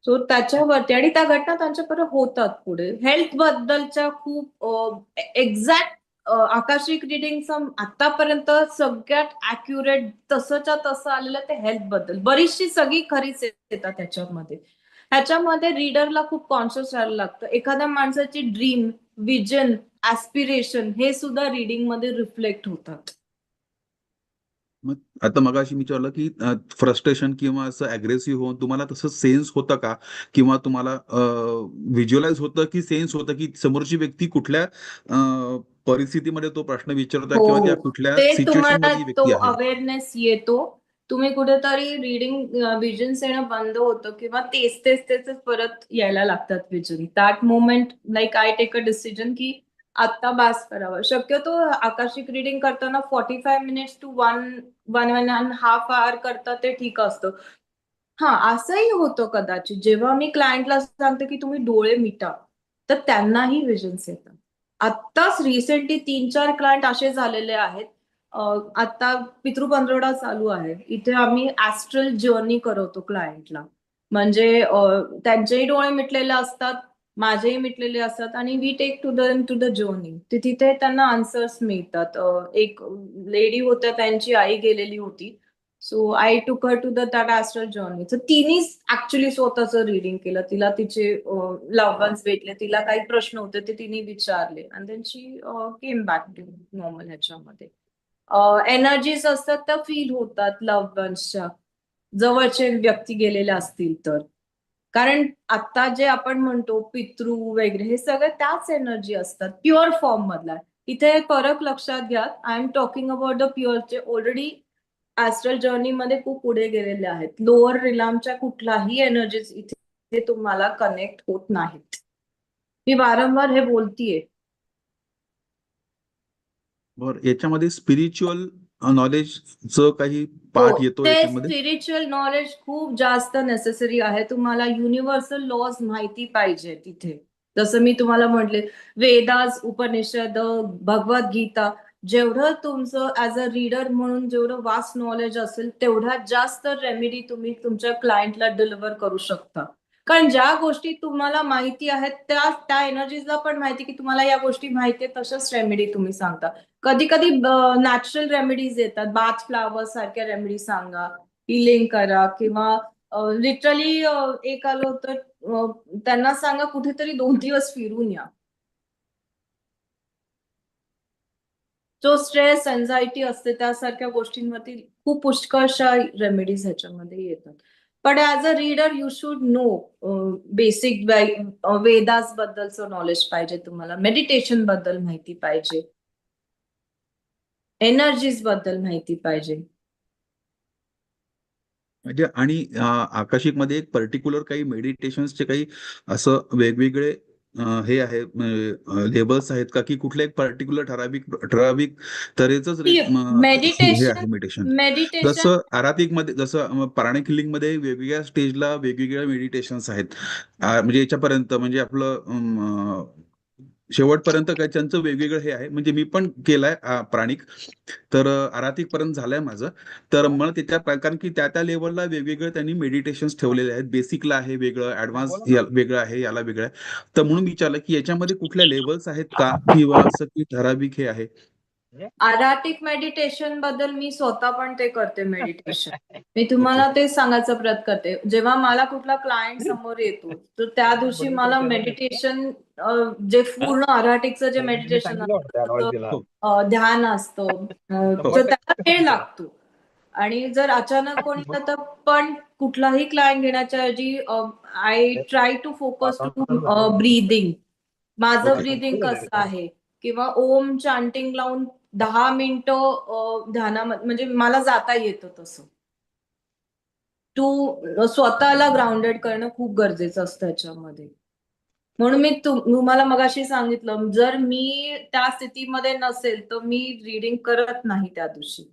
[SPEAKER 1] सो त्याच्यावरती आणि त्या घटना त्यांच्यापर्यंत होतात पुढे. हेल्थ बद्दलच्या खूप एक्झॅक्ट आकाशिक रिडिंगचं आतापर्यंत सगळ्यात अॅक्युरेट तसंच्या तसं आलेलं ते हेल्थ बद्दल. बरीचशी सगळी खरीच येतात त्याच्यामध्ये. ह्याच्यामध्ये रीडरला खूप कॉन्शियस राहायला लागतं. एखाद्या माणसाची ड्रीम, विजन, ऍस्पिरेशन हे सुद्धा रिडिंग मध्ये रिफ्लेक्ट होतात.
[SPEAKER 6] मग आता मगाशी मी विचारलं की फ्रस्ट्रेशन किंवा असं अग्रेसिव्ह होऊन तुम्हाला तसं सेन्स होतं का, किंवा तुम्हाला व्हिज्युअलाइज होतं की सेन्स होतं की समोरची व्यक्ती कुठल्या परिस्थितीमध्ये तो प्रश्न विचारतोय किंवा त्या
[SPEAKER 1] हो,
[SPEAKER 6] कुठल्या
[SPEAKER 1] ते
[SPEAKER 6] सिच्युएशन
[SPEAKER 1] तुम्हाला
[SPEAKER 6] मधली
[SPEAKER 1] तो
[SPEAKER 6] व्यक्ती आहे.
[SPEAKER 1] अवेअरनेस येतो. तुम्ही कुठेतरी रिडिंग विजन्स येणं बंद होतं किंवा तेच तेच तेच परत यायला लागतात vision. That moment like I take a decision की आता बास करावं. शक्यतो आकाशिक रिडिंग करताना 45 मिनिट्स टू 1.5 आवर करता ते ठीक असतं. हा, असंही होतं कदाचित जेव्हा मी क्लायंटला सांगते की तुम्ही डोळे मिटा, तर त्यांनाही विजन्स येतात. आत्ताच रिसेंटली 3-4 क्लायंट असे झालेले आहेत. आता पितृपंधरवडा चालू आहे. इथे आम्ही ऍस्ट्रल जर्नी करवतो क्लायंटला. म्हणजे त्यांचेही डोळे मिटलेले असतात, माझेही मिटलेले असतात आणि we take to the journey. तिथे त्यांना आन्सर्स मिळतात. एक लेडी होत्या, त्यांची आई गेलेली होती. So I took her to that astral journey. तर तिनेच ऍक्च्युली स्वतःचं रिडिंग केलं. तिला तिचे लव्ह वन्स भेटले, तिला काही प्रश्न होते ते तिने विचारले आणि then she came back to normal ह्याच्यामध्ये. एनर्जीज असतात त्या फील होतात लव्ह वन्सच्या, जवळचे व्यक्ती गेलेले असतील तर. कारण आता जे आपण म्हणतो पितृ वगैरे हे सगळं त्याच एनर्जी असतात, प्युअर फॉर्म मधला. इथे फरक लक्षात घ्या. I am talking about the प्युअरचे ऑलरेडी ऍस्ट्रल जर्नी मध्ये खूप पुढे गेलेले आहेत. लोअर रिलामच्या कुठलाही एनर्जीज इथे तुम्हाला कनेक्ट होत नाहीत. मी वारंवार हे बोलतीये.
[SPEAKER 6] बरं, याच्यामध्ये स्पिरिच्युअल नॉलेजचं काही पार्ट
[SPEAKER 1] हो,
[SPEAKER 6] येतो
[SPEAKER 1] ते
[SPEAKER 6] याच्यामध्ये?
[SPEAKER 1] स्पिरिच्युअल नॉलेज खूप जास्त नेसेसरी आहे. तुम्हाला युनिव्हर्सल लॉज माहिती पाहिजे तिथे. जसं मी तुम्हाला म्हटले, वेदास, उपनिषद, भगवद्गीता, जेवढं तुमचं ऍज अ रीडर म्हणून जेवढं वास्ट नॉलेज असेल, तेवढ्यात जास्त रेमेडी तुम्ही तुमच्या क्लायंटला डिलिव्हर करू शकता. कारण ज्या गोष्टी तुम्हाला माहिती आहेत त्या एनर्जीजला पण माहिती की तुम्हाला या गोष्टी माहिती आहेत, तशाच रेमेडी तुम्ही सांगता. कधी कधी नॅचरल रेमेडीज येतात, बाथ फ्लावर सारख्या रेमेडी सांगा, हिलिंग करा किंवा लिटरली एक आलं तर त्यांना सांगा कुठेतरी 2 दिवस फिरून या. जो स्ट्रेस, एन्झायटी असते त्यासारख्या गोष्टींवरती खूप पुष्कळशा रेमेडीज ह्याच्यामध्ये येतात. पण as a reader you should know basic Vedas बद्दलचं नॉलेज पाहिजे तुम्हाला, मेडिटेशन बद्दल माहिती पाहिजे, एनर्जीज बद्दल माहिती पाहिजे.
[SPEAKER 6] म्हणजे आणि आकाशिक मध्ये एक पर्टिक्युलर काही मेडिटेशन्सचे काही असं वेगवेगळे हे आहे लेबल्स आहेत का, की कुठलं एक पर्टिक्युलर ठराविक तऱ्हेच हे आहे
[SPEAKER 1] मेडिटेशन
[SPEAKER 6] मेडिटेशन?
[SPEAKER 1] मेडिटेशन
[SPEAKER 6] जसं आरातिक मध्ये, जसं प्राणिक हिलिंग मध्ये वेगवेगळ्या स्टेजला वेगवेगळ्या मेडिटेशन्स आहेत. म्हणजे याच्यापर्यंत म्हणजे आपलं शेवटपर्यंत काय त्यांचं वेगवेगळं हे आहे. म्हणजे मी पण केलाय प्राणिक, तर आरातिक पर्यंत झालंय माझं. तर मला कारण की त्या लेवलला वेगवेगळं त्यांनी मेडिटेशन ठेवलेले आहेत. बेसिकला आहे वेगळं, ऍडव्हान्स वेगळं आहे, याला वेगळं आहे. तर म्हणून विचारलं की याच्यामध्ये कुठल्या लेवल्स आहेत का, किंवा असं की ठराविक हे आहे?
[SPEAKER 1] आराटिक मेडिटेशन बद्दल मी स्वतः पण ते करते मेडिटेशन. मी तुम्हाला ते सांगायचा प्रयत्न करते. जेव्हा मला कुठला क्लायंट समोर येतो तर त्या दिवशी मला मेडिटेशन जे पूर्ण आराटिकचं जे मेडिटेशन असतं, ध्यान असतं, तर त्याला वेळ लागतो. आणि जर अचानक कोणी येतं, पण कुठलाही क्लायंट घेण्याच्या ऐवजी I try to focus to breathing. माझं
[SPEAKER 6] Okay.
[SPEAKER 1] ब्रीदिंग कसं आहे, किंवा ओम चांटिंग लावून 10 मिनिटं ध्यानामध्ये, म्हणजे मला जाता येतं तसं. स्वतःला ग्राउंडेड करणं खूप गरजेचं असतं याच्यामध्ये. म्हणून मी तुम्हाला मगाशी सांगितलं, जर मी त्या स्थितीमध्ये नसेल तर मी रीडिंग करत नाही त्या दिवशी.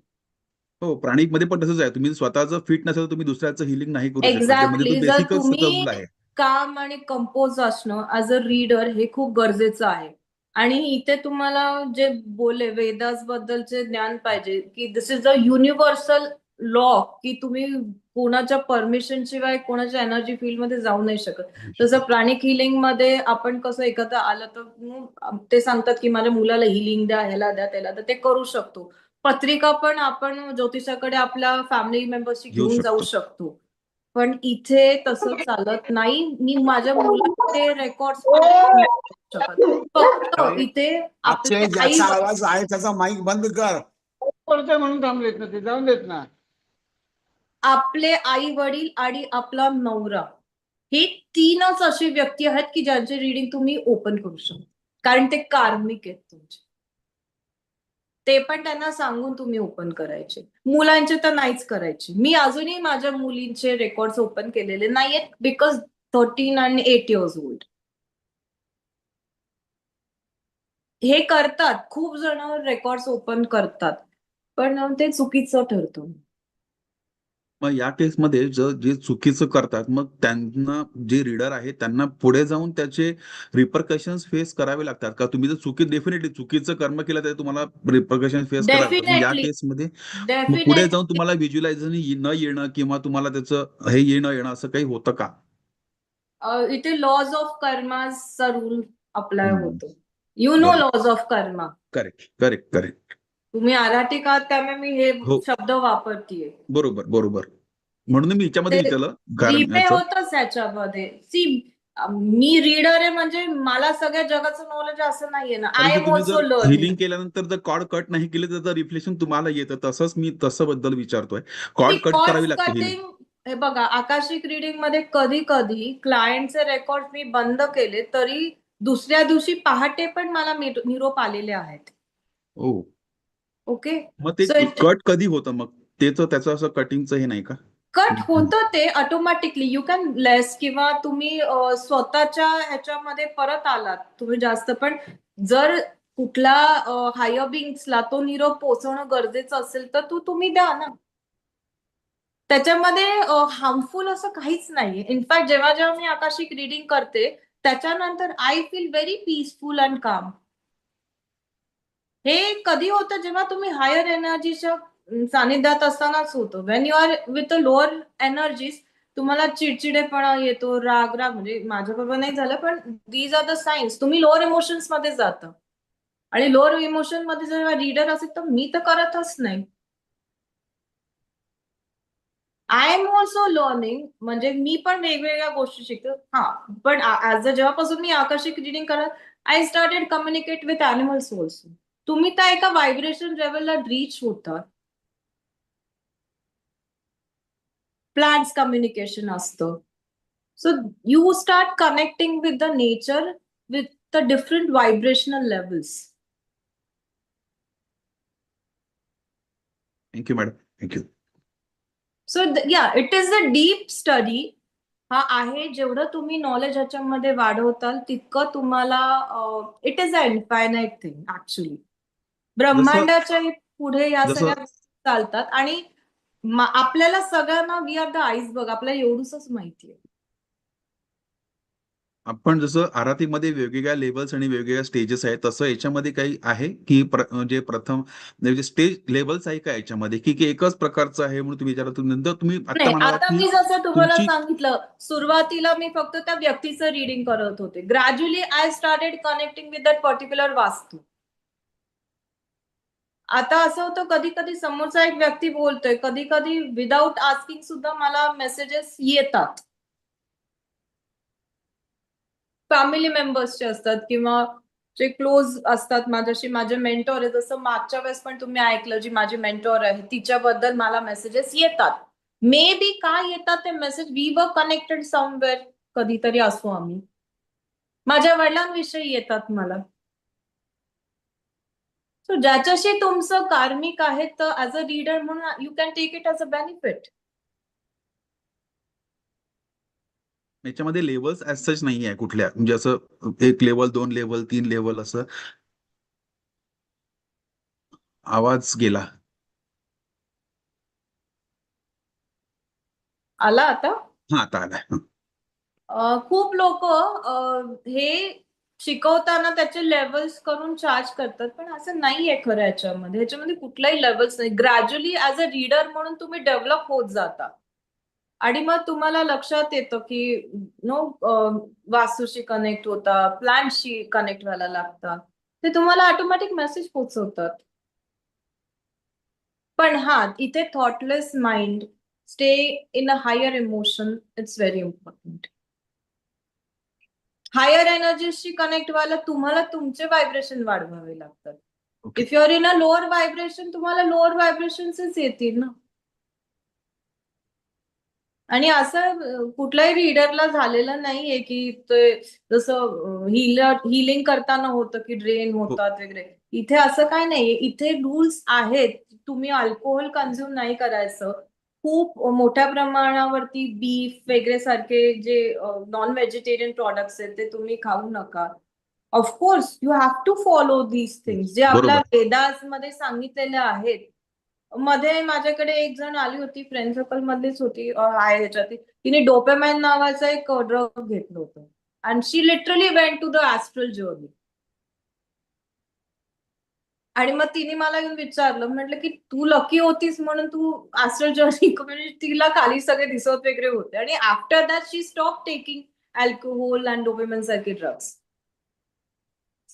[SPEAKER 6] हो, प्राणिक मध्ये पण तसंच आहे. तुम्ही स्वतःचं फिट नसेल तर तुम्ही दुसऱ्याचं हिलिंग नाही करू शकत. त्यामध्ये
[SPEAKER 1] एक्झॅक्टली.
[SPEAKER 6] तो
[SPEAKER 1] जर
[SPEAKER 6] बेसिकच
[SPEAKER 1] तुम्ही
[SPEAKER 6] रूल आहे.
[SPEAKER 1] काम आणि कंपोज असणं ऍज अ रीडर हे खूप गरजेचं आहे. आणि इथे तुम्हाला जे बोलले वेदास बद्दलचे ज्ञान पाहिजे, की दिस इज अ युनिव्हर्सल लॉ, की तुम्ही कोणाच्या परमिशन शिवाय कोणाच्या एनर्जी फील्ड मध्ये जाऊ नाही शकत. तसं प्राणिक हिलिंग मध्ये आपण कसं एकत्र आलं तर ते सांगतात की माझ्या मुलाला हिलिंग द्या, ह्याला द्या, त्याला, तर ते करू शकतो. पत्रिका पण आपण ज्योतिषाकडे आपल्या फॅमिली मेंबर्सची
[SPEAKER 6] घेऊ
[SPEAKER 1] घेऊन जाऊ
[SPEAKER 6] शकतो.
[SPEAKER 1] शकतो. पण इथे तसं चालत नाही. मी माझ्या मुलाचे रेकॉर्ड्स पण नाही करू शकत. फक्त इथे
[SPEAKER 2] अक्षय,
[SPEAKER 1] आपले आई
[SPEAKER 2] ज्याचा आवाज आहे त्याचा माईक बंद कर.
[SPEAKER 3] बोलतोय म्हणून थांबलेत ना ते, जाऊन देत ना.
[SPEAKER 1] आपले आई वडील आणि आपला नवरा हे तीनच अशी व्यक्ती आहेत की ज्यांचे रीडिंग तुम्ही ओपन करू शकता, कारण ते कार्मिक आहेत तुमचे. ते पण त्यांना सांगून तुम्ही ओपन करायचे. मुलांचे तर नाहीच करायचे. मी अजूनही माझ्या मुलींचे रेकॉर्ड्स ओपन केलेले नाहीयेत, बिकॉज 13 आणि 8 इयर्स ओल्ड. हे करतात, खूप जण रेकॉर्ड्स ओपन करतात, पण ते चुकीचं ठरतं.
[SPEAKER 6] मग या केसमध्ये जे चुकीचं करतात, मग त्यांना जे रीडर आहे त्यांना पुढे जाऊन त्याचे रिपरकशन्स फेस करावे लागतात का? तुम्ही जर डेफिनेटली चुकीचं कर्म केलं तर तुम्हाला रिपरकशन फेस करावे लागतात. मग या
[SPEAKER 1] डेफिनेटली,
[SPEAKER 6] केसमध्ये मग पुढे
[SPEAKER 1] डेफिनेटली.
[SPEAKER 6] जाऊन तुम्हाला व्हिज्युअलायझेशन न येणं, किंवा तुम्हाला त्याचं हे येणं असं काही होतं का?
[SPEAKER 1] इथे लॉज ऑफ कर्माचा रूल अप्लाय
[SPEAKER 6] हम्म.
[SPEAKER 1] होतो. यू नो
[SPEAKER 6] बरोबर.
[SPEAKER 1] Laws of karma.
[SPEAKER 6] Correct correct correct.
[SPEAKER 1] तुम्ही आराटिक आहात त्यामुळे मी हे
[SPEAKER 6] हो,
[SPEAKER 1] शब्द वापरतीये.
[SPEAKER 6] बरोबर बरोबर. म्हणून मी याच्यामध्ये
[SPEAKER 1] ते
[SPEAKER 6] विचारलं, कारण
[SPEAKER 1] रिप्ले
[SPEAKER 6] याचं
[SPEAKER 1] होतच ह्याच्यामध्ये. मी रीडर आहे म्हणजे मला सगळ्या जगाचं नॉलेज असं नाहीये ना.
[SPEAKER 6] कारण
[SPEAKER 1] आय
[SPEAKER 6] की
[SPEAKER 1] एम
[SPEAKER 6] तुम्ही
[SPEAKER 1] ऑल्सो
[SPEAKER 6] जर
[SPEAKER 1] लर्निंग.
[SPEAKER 6] हिलिंग केल्यानंतर जर कॉर्ड कट नाही केले तर रिफ्लेक्शन तुम्हाला येतं. तसंच मी तसं बद्दल विचारतोय. कॉर्ड कट करावी लागते हिलिंग.
[SPEAKER 1] कटिंग, हे बघा, आकाशिक रीडिंग मध्ये कधी कधी क्लायंटचे रेकॉर्ड मी बंद केले तरी दुसऱ्या दिवशी पहाटे पण मला निरोप आलेले आहेत.
[SPEAKER 6] ओ,
[SPEAKER 1] ओके.
[SPEAKER 6] मग ते
[SPEAKER 1] सो
[SPEAKER 6] कट कधी होतं मग? त्याचं असं कटिंगचं हे नाही का?
[SPEAKER 1] कट होतं ते ऑटोमॅटिकली. यू कॅन लेस, किंवा तुम्ही स्वतःच्या ह्याच्यामध्ये परत आलात तुम्ही जास्त. पण जर कुठला हायर बिंग्सला तो निरोप पोहोचवणं गरजेचं असेल तर तुम्ही द्या ना. त्याच्यामध्ये हार्मफुल असं काहीच नाहीये. इनफॅक्ट जेव्हा जेव्हा मी आकाशिक रीडिंग करते त्याच्यानंतर I feel very peaceful and काम. हे कधी होतं जेव्हा तुम्ही हायर एनर्जीच्या सानिध्यात असतानाच होतं. When you are with a lower energies तुम्हाला चिडचिडेपणा येतो, राग म्हणजे माझ्याबरोबर नाही झालं, पण दीज आर द साइन्स. तुम्ही लोअर इमोशन्स मध्ये जाता, आणि लोअर इमोशन मध्ये जेव्हा रीडर असेल तर मी तर करतच नाही. आय एम ऑल्सो लर्निंग, म्हणजे मी पण वेगवेगळ्या गोष्टी शिकतो. पण जेव्हापासून मी आकाशिक रीडिंग करत, I started communicate with animals also. तुम्ही त्या एका व्हायब्रेशन लेवलला रीच होता. प्लांट्स कम्युनिकेशन असतं. So you start connecting with the nature with the different vibrational levels.
[SPEAKER 6] Thank you madam, thank you.
[SPEAKER 1] So yeah, it is a deep study. हा आहे, जेवढं तुम्ही नॉलेज ह्याच्यामध्ये वाढवताल तितकं तुम्हाला it is a infinite thing actually. ब्रह्मांडाच्या पुढे या
[SPEAKER 6] जसं
[SPEAKER 1] सगळ्या चालतात. आणि आपल्याला सगळ्यांना वी आर द आईसबर्ग, आपल्याला एवढंच माहितीये.
[SPEAKER 6] आपण जसं आरातीमध्ये वेगवेगळ्या लेवल्स आणि वेगवेगळ्या स्टेजेस आहेत, तसं याच्यामध्ये काही आहे की म्हणजे प्रथम म्हणजे स्टेज लेवल्स आहे का याच्यामध्ये, की एकच प्रकारचं आहे म्हणून तुम्ही विचारत नंतर तुम्ही आता
[SPEAKER 1] नाही,
[SPEAKER 6] म्हणाला
[SPEAKER 1] आता
[SPEAKER 6] की
[SPEAKER 1] मी जसं तुम्हाला
[SPEAKER 6] तुमची
[SPEAKER 1] सांगितलं, सुरुवातीला मी फक्त त्या व्यक्तीचं रीडिंग करत होते. Gradually I started connecting with that particular वास्तू. आता असं होतं, कधी कधी समोरचा एक व्यक्ती बोलतोय, कधी कधी विदाऊट आस्किंग सुद्धा मला मेसेजेस येतात. फॅमिली मेंबर्सचे असतात किंवा जे क्लोज असतात माझ्याशी, माझे मेंटॉर आहे. जसं मागच्या वेळेस पण तुम्ही ऐकलं, जी माझी मेंटॉर आहे तिच्याबद्दल मला मेसेजेस येतात. मे बी काय येतात ते message, we were connected somewhere, कधीतरी असू आम्ही. माझ्या वडिलांविषयी येतात मला. सो ज्याच्याशी तुमचं कार्मिक आहे, तर ऍज अ रीडर म्हणून you can take it as a benefit.
[SPEAKER 6] याच्यामध्ये लेवल्स ऍज सच नाही आहे कुठल्या, म्हणजे असं 1 लेवल 2 लेवल 3 लेवल असं. आवाज गेला.
[SPEAKER 1] आला आता?
[SPEAKER 6] हा, आता आलाय.
[SPEAKER 1] खूप लोक हे शिकवताना त्याचे लेवल्स करून चार्ज करतात, पण असं नाहीये खरं. ह्याच्यामध्ये कुठलाही लेवल्स नाही. ग्रॅज्युअली ऍज अ रीडर म्हणून तुम्ही डेव्हलप होत जाता आणि मग तुम्हाला लक्षात येतं की नो वास्तूशी कनेक्ट होता, प्लॅनशी कनेक्ट व्हायला लागता, ते तुम्हाला ऑटोमॅटिक मेसेज पोहोचवतात. पण हा, इथे thoughtless mind, stay in a higher emotion, it's very important. Higher एनर्जीशी कनेक्ट व्हायला तुम्हाला तुमचे व्हायब्रेशन वाढवावे लागतात.
[SPEAKER 6] Okay.
[SPEAKER 1] If you are in a lower vibration, तुम्हाला लोअर व्हायब्रेशनच येतील ना. आणि असं कुठल्याही रीडरला झालेलं नाहीये की ते जसं हिलिंग करताना होतं की ड्रेन
[SPEAKER 6] हो.
[SPEAKER 1] होतात वगैरे. इथे असं काय नाहीये. इथे रूल्स आहेत. तुम्ही अल्कोहोल कन्झ्युम नाही करायचं. खूप मोठ्या प्रमाणावरती बीफ वगैरे सारखे जे नॉन व्हेजिटेरियन प्रॉडक्ट्स आहेत ते तुम्ही खाऊ नका. Of course you have to follow these things जे आपल्या
[SPEAKER 6] बरोबर.
[SPEAKER 1] वेदास मध्ये सांगितलेले आहेत. मध्ये माझ्याकडे एक जण आली होती, फ्रेंड सर्कल मधलीच होती, आहे ह्याच्यात. तिने डोपेमाइन नावाचा एक ड्रग घेतलं होतं आणि she literally went to the astral journey. आणि मग तिने मला येऊन विचारलं, म्हटलं की तू लकी होतीस म्हणून तू ऍस्ट्रल जर्नी, म्हणजे तिला खाली सगळे दिसत वगैरे होते. आणि after that she stop taking alcohol and dopamine सारखे ड्रग्स.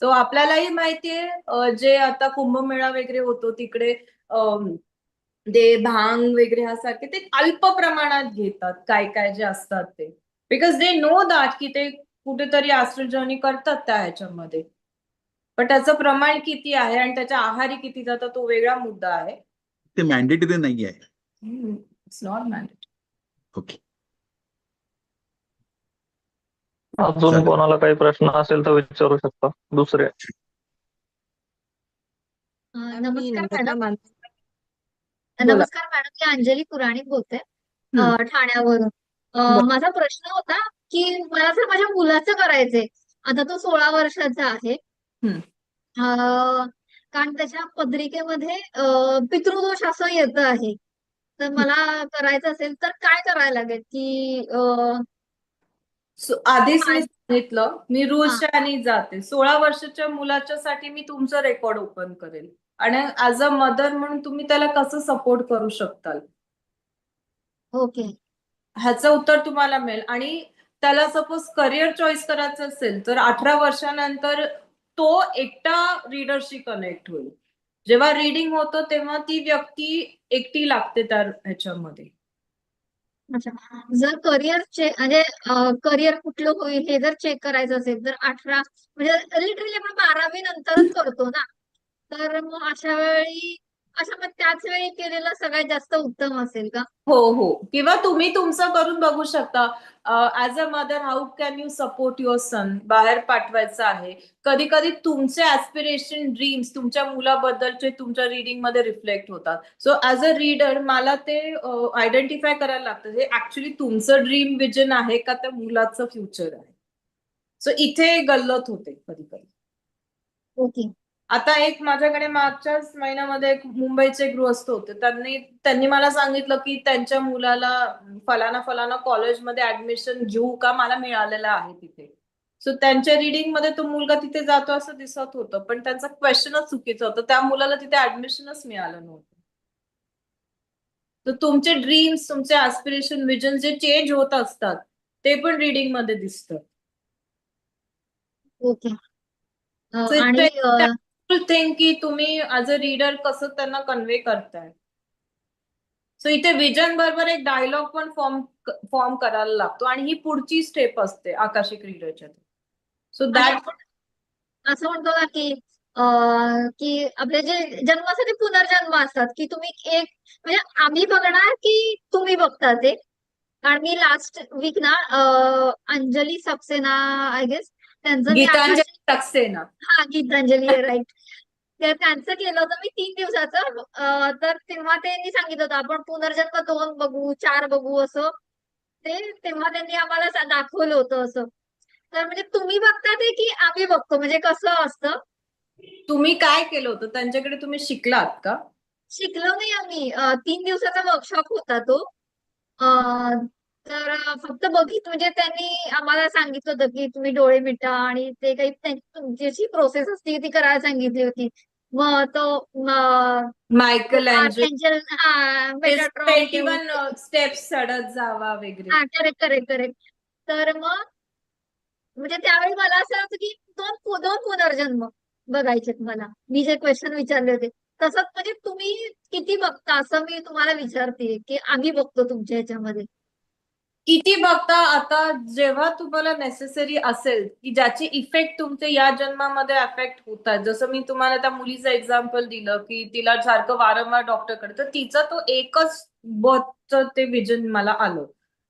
[SPEAKER 1] सो आपल्यालाही माहितीये, जे आता कुंभमेळा वगैरे होतो तिकडे ते भांग वगैरे ह्यासारखे ते अल्प प्रमाणात घेतात, काय काय जे असतात ते, बिकॉज दे नो दॅट की ते कुठेतरी ऍस्ट्रल जर्नी करतात त्या ह्याच्यामध्ये. पण त्याचं प्रमाण किती आहे आणि त्याच्या आहारी किती जातं तो वेगळा मुद्दा आहे.
[SPEAKER 6] ते मॅन्डेटरी नाही आहे.
[SPEAKER 1] It's not mandatory.
[SPEAKER 6] ओके.
[SPEAKER 4] अजून
[SPEAKER 6] चालेल.
[SPEAKER 4] कोणाला काही प्रश्न असेल तर विचारू शकता दुसरे.
[SPEAKER 7] नमस्कार मॅडम.
[SPEAKER 1] बोला.
[SPEAKER 7] नमस्कार मॅडम, मी अंजली पुराणिक बोलते ठाण्यावरून.
[SPEAKER 1] बोला.
[SPEAKER 7] माझा प्रश्न होता की मला जर माझ्या मुलाचं करायचंय, आता तो 16 वर्षाचा आहे.
[SPEAKER 1] हम्म.
[SPEAKER 7] कारण त्याच्या पत्रिकेमध्ये पितृदोष असं येतं आहे. तर मला करायचं असेल तर काय करायला लागेल की
[SPEAKER 1] आधीच मी
[SPEAKER 7] काय-
[SPEAKER 1] सांगितलं, मी
[SPEAKER 7] हा,
[SPEAKER 1] रूल्सच्या आणि जाते. 16 वर्षाच्या मुलाच्या साठी मी तुमचं रेकॉर्ड ओपन करेल आणि ऍज अ मदर म्हणून तुम्ही त्याला कसं सपोर्ट करू शकताल
[SPEAKER 7] ओके.
[SPEAKER 1] ह्याचं उत्तर तुम्हाला मिळेल. आणि त्याला सपोज करिअर चॉईस करायचं असेल तर 18 वर्षानंतर तो एकटा रीडरशी कनेक्ट होईल. जेव्हा रीडिंग होतं तेव्हा ती व्यक्ती एकटी लागते त्या ह्याच्यामध्ये.
[SPEAKER 7] अच्छा. जर करिअर म्हणजे करिअर कुठलं होईल हे जर चेक करायचं असेल तर 18 म्हणजे लिटरली आपण 12वी नंतरच करतो ना. तर मग मग त्याच वेळी केलेलं सगळ्यात जास्त उत्तम असेल का?
[SPEAKER 1] हो हो, किंवा तुम्ही तुमचं करून बघू शकता. As a mother how can you support your son, बाहेर पाठवायचं आहे. कधी कधी तुमचे ऍस्पिरेशन, ड्रीम्स तुमच्या मुलाबद्दलचे तुमच्या रीडिंग मध्ये रिफ्लेक्ट होतात. सो ऍज अ रीडर मला ते आयडेंटिफाय करायला लागतं, हे ऍक्च्युली तुमचं ड्रीम विजन आहे का त्या मुलाचं फ्युचर आहे. सो इथे गल्लत होते कधी कधी.
[SPEAKER 7] ओके.
[SPEAKER 1] आता एक माझ्याकडे मागच्याच महिन्यामध्ये एक मुंबईचे गृहस्थ होते. त्यांनी मला सांगितलं की त्यांच्या मुलाला फलाना फलाना कॉलेजमध्ये ऍडमिशन घेऊ का, मला मिळालेलं आहे तिथे. सो त्यांच्या रिडिंग मध्ये तो मुलगा तिथे जातो असं दिसत होतं, पण त्यांचा क्वेश्चनच चुकीचं होतं. त्या मुलाला तिथे ऍडमिशनच मिळालं नव्हतं. तर तुमचे ड्रीम्स, तुमचे ऍस्पिरेशन, विजन जे चेंज होत असतात ते पण रिडिंग मध्ये दिसतं.
[SPEAKER 7] ओके.
[SPEAKER 1] सो
[SPEAKER 7] आणि
[SPEAKER 1] इट्स थिंग की तुम्ही ऍज अ रीडर कसं त्यांना कन्व्हे करताय. सो इथे विजन बरोबर एक डायलॉग पण फॉर्म करायला लागतो आणि ही पुढची स्टेप असते आकाशिक रीडरच्या. सो
[SPEAKER 7] आणि
[SPEAKER 1] दॅट
[SPEAKER 7] आपण असं म्हणतो ना की आपले जे जन्मासाठी पुनर्जन्म असतात, की तुम्ही एक म्हणजे आम्ही बघणार की तुम्ही बघता ते. आणि मी लास्ट वीक ना अंजली सक्सेना आय गेस त्यांचं मी
[SPEAKER 1] गीतांजली सक्सेना.
[SPEAKER 7] हा गीतांजली राईट. तर त्यांचं केलं होतं मी 3 दिवसाचं. तर तेव्हा त्यांनी सांगितलं होतं आपण पुनर्जन्म 2 बघू, 4 बघू असं. तेव्हा त्यांनी आम्हाला दाखवलं होतं असं. तर म्हणजे तुम्ही बघता ते की आम्ही बघतो, म्हणजे कसं असतं?
[SPEAKER 1] तुम्ही काय केलं होतं त्यांच्याकडे, तुम्ही शिकलात का?
[SPEAKER 7] शिकलो नाही आम्ही. 3 दिवसाचा वर्कशॉप होता तो. तर फक्त म्हणजे त्यांनी आम्हाला सांगितलं होतं की तुम्ही डोळे मिटा आणि ते काही तुमची जी प्रोसेस असते ती करायला सांगितली होती. मग तो
[SPEAKER 1] मायकल
[SPEAKER 7] आर्कॅन्जल मेटाट्रॉन
[SPEAKER 1] 21 स्टेप्स चढत जावा वगैरे.
[SPEAKER 7] Correct correct correct. तर मग म्हणजे त्यावेळी मला असं होतं की दोन पुनर्जन्म बघायचे मला. मी जे क्वेश्चन विचारले होते तसंच, म्हणजे तुम्ही किती बघता असं मी तुम्हाला विचारते की आम्ही बघतो तुमच्या ह्याच्यामध्ये.
[SPEAKER 1] किती बघता? आता जेव्हा तुम्हाला नेसेसरी असेल की ज्याचे इफेक्ट तुमचे या जन्मामध्ये अफेक्ट होतात, जसं मी तुम्हाला त्या मुलीचं एक्झाम्पल दिलं की तिला सारखं वारंवार डॉक्टरकडे, तर तिचा तो एकच बर्थचं ते विजन मला आलं.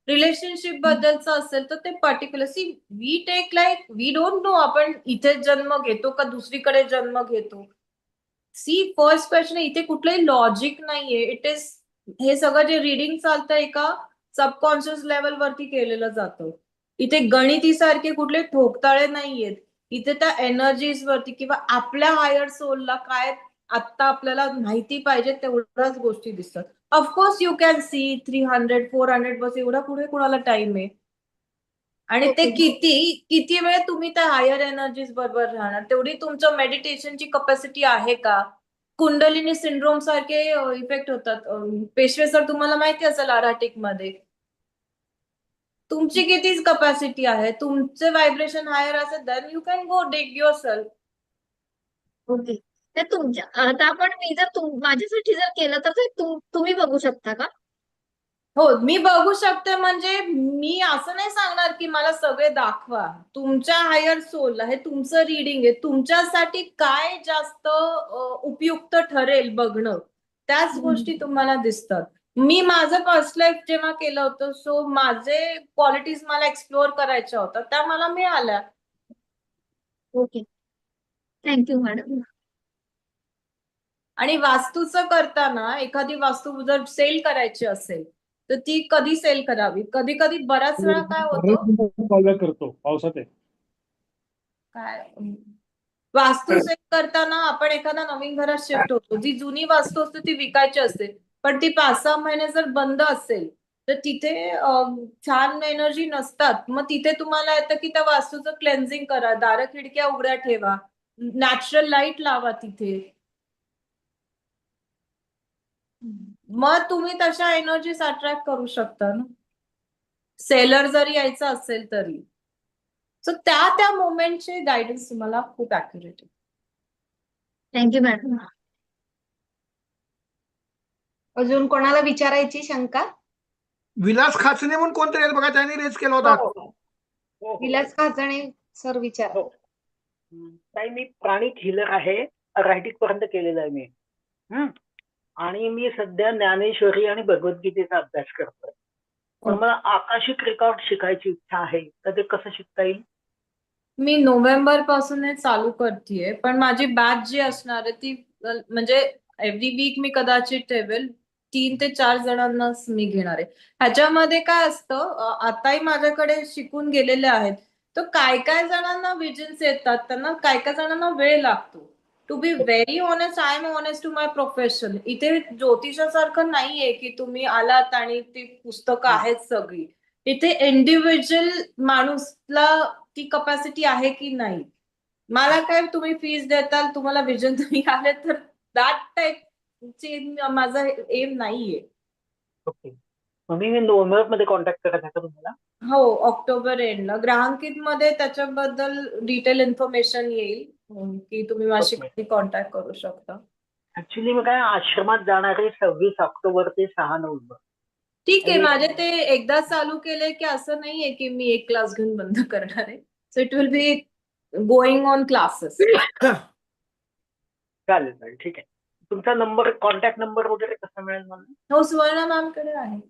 [SPEAKER 1] रिलेशनशिप बद्दलचं असेल तर ते particular we take like we don't know आपण इथे जन्म घेतो का दुसरीकडे जन्म घेतो. फर्स्ट क्वेश्चन इथे कुठलंही लॉजिक नाहीये. इट इज हे सगळं जे रिडिंग चालतंय का सबकॉन्शियस लेवल वरती केलेलं जातं. इथे गणितीसारखे कुठले ठोकताळे नाहीयेत. इथे त्या एनर्जीज वरती किंवा आपल्या हायर सोलला काय आता आपल्याला माहिती पाहिजे तेवढ्याच गोष्टी दिसतात. ऑफकोर्स यू कॅन सी 300 400 बस एवढा पुढे कुणाला टाइम आहे. आणि ते
[SPEAKER 7] ओके.
[SPEAKER 1] किती वेळ तुम्ही त्या हायर एनर्जीज बरोबर राहणार, तेवढी तुमच्या मेडिटेशनची कपॅसिटी आहे का? कुंडलिनी सिंड्रोम सारखे इफेक्ट होतात. पेशवे सर तुम्हाला माहिती असेल आराटिक मध्ये. तुमची किती कपॅसिटी आहे, तुमचे व्हायब्रेशन हायर असेल then you can go dig yourself.
[SPEAKER 7] Okay. तर तुमच्या आता आपण मी जर माझ्यासाठी जर केलं तर ते तुम्ही बघू शकता का?
[SPEAKER 1] हो, मी बघू शकते. म्हणजे मी असं नाही सांगणार की मला सगळे दाखवा. तुमच्या हायर सोल हे तुमचं रिडिंग आहे. तुमच्यासाठी काय जास्त उपयुक्त ठरेल बघणं, त्याच गोष्टी तुम्हाला दिसतात. मी माझं पर्सनल लाईफ जेव्हा केलं होतं, सो माझे क्वालिटीज मला एक्सप्लोअर करायच्या होत्या, त्या मला मिळाल्या.
[SPEAKER 7] ओके. Thank you madam.
[SPEAKER 1] आणि वास्तूचं करताना एखादी वास्तू जर सेल करायची असेल तर ती कधी सेल करावी? कधी कधी बऱ्याच वेळा काय होतं,
[SPEAKER 3] करतो पावसात आहे.
[SPEAKER 1] काय वास्तू सेल करताना आपण एखाद्या नवीन घरात शिफ्ट होतो, जी जुनी वास्तू असते ती विकायची असते, पण ती 5-6 महिने जर बंद असेल तर तिथे छान एनर्जी नसतात. मग तिथे तुम्हाला येतं की त्या वास्तूचं क्लेन्झिंग करा, दारं खिडक्या उघड्या ठेवा, नॅचरल लाईट लावा तिथे. मग तुम्ही तशा एनर्जीज अट्रॅक्ट करू शकता ना, सेलर जरी यायचं असेल तरी. सो त्या मोमेंटचे गायडन्स तुम्हाला खूप ऍक्युरेट आहे.
[SPEAKER 7] Thank you madam.
[SPEAKER 8] अजून कोणाला विचारायची शंका?
[SPEAKER 3] विलास खाचने म्हणून कोणतरी आहेत बघा, त्यांनी रेज केला होता.
[SPEAKER 8] विलास खाचणे सर विचार.
[SPEAKER 9] ताई मी प्राणिक हिलर आहे, रायटिंग पर्यंत केलेलं आहे मी. आणि मी सध्या ज्ञानेश्वरी आणि भगवद्गीतेचा अभ्यास करतोय. पण मला आकाशिक रेकॉर्ड शिकायची इच्छा आहे, तर ते कसं शिकता येईल?
[SPEAKER 1] मी नोव्हेंबर पासून हे चालू करतेय, पण माझी बॅच जी असणार आहे ती म्हणजे एव्हरी वीक मी कदाचित ठेवेल. 3 ते 4 जणांनाच मी घेणार आहे. ह्याच्यामध्ये काय असतं, आताही माझ्याकडे शिकून गेलेले आहेत, तर काय जणांना विजन्स येतात, त्यांना काय जणांना वेळ लागतो. To be very honest, I am honest to my profession. इथे ज्योतिषासारखं नाहीये की तुम्ही आलात आणि ती पुस्तकं आहेत सगळी. इथे इंडिव्हिज्युअल माणूसला ती कपॅसिटी आहे की नाही. मला काय तुम्ही फीज देताल, तुम्हाला विजन तुम्ही आले तर दॅट टाईपची माझा एम नाहीये.
[SPEAKER 9] ओके. मग मी नोव्हेंबरमध्ये कॉन्टॅक्ट करत आहे का तुम्हाला?
[SPEAKER 1] हो, ऑक्टोबर एंडला ग्राहकीमध्ये त्याच्याबद्दल डिटेल इन्फॉर्मेशन येईल, की तुम्ही माझी
[SPEAKER 9] ओके.
[SPEAKER 1] कधी कॉन्टॅक्ट करू शकता.
[SPEAKER 9] ऍक्च्युली मी काय आश्रमात जाणार आहे 26 ऑक्टोबर ते 6 नोव्हेंबर.
[SPEAKER 1] ठीक आहे,
[SPEAKER 9] आणि
[SPEAKER 1] माझे ते एकदा चालू केले की असं नाहीये की मी एक क्लास घेऊन बंद करणार आहे. So it will be going on classes.
[SPEAKER 9] चालेल चालेल, ठीक आहे. तुमचा नंबर, कॉन्टॅक्ट नंबर वगैरे कसा मिळेल मला?
[SPEAKER 1] हो, सुवर्णा मॅमकडे आहे.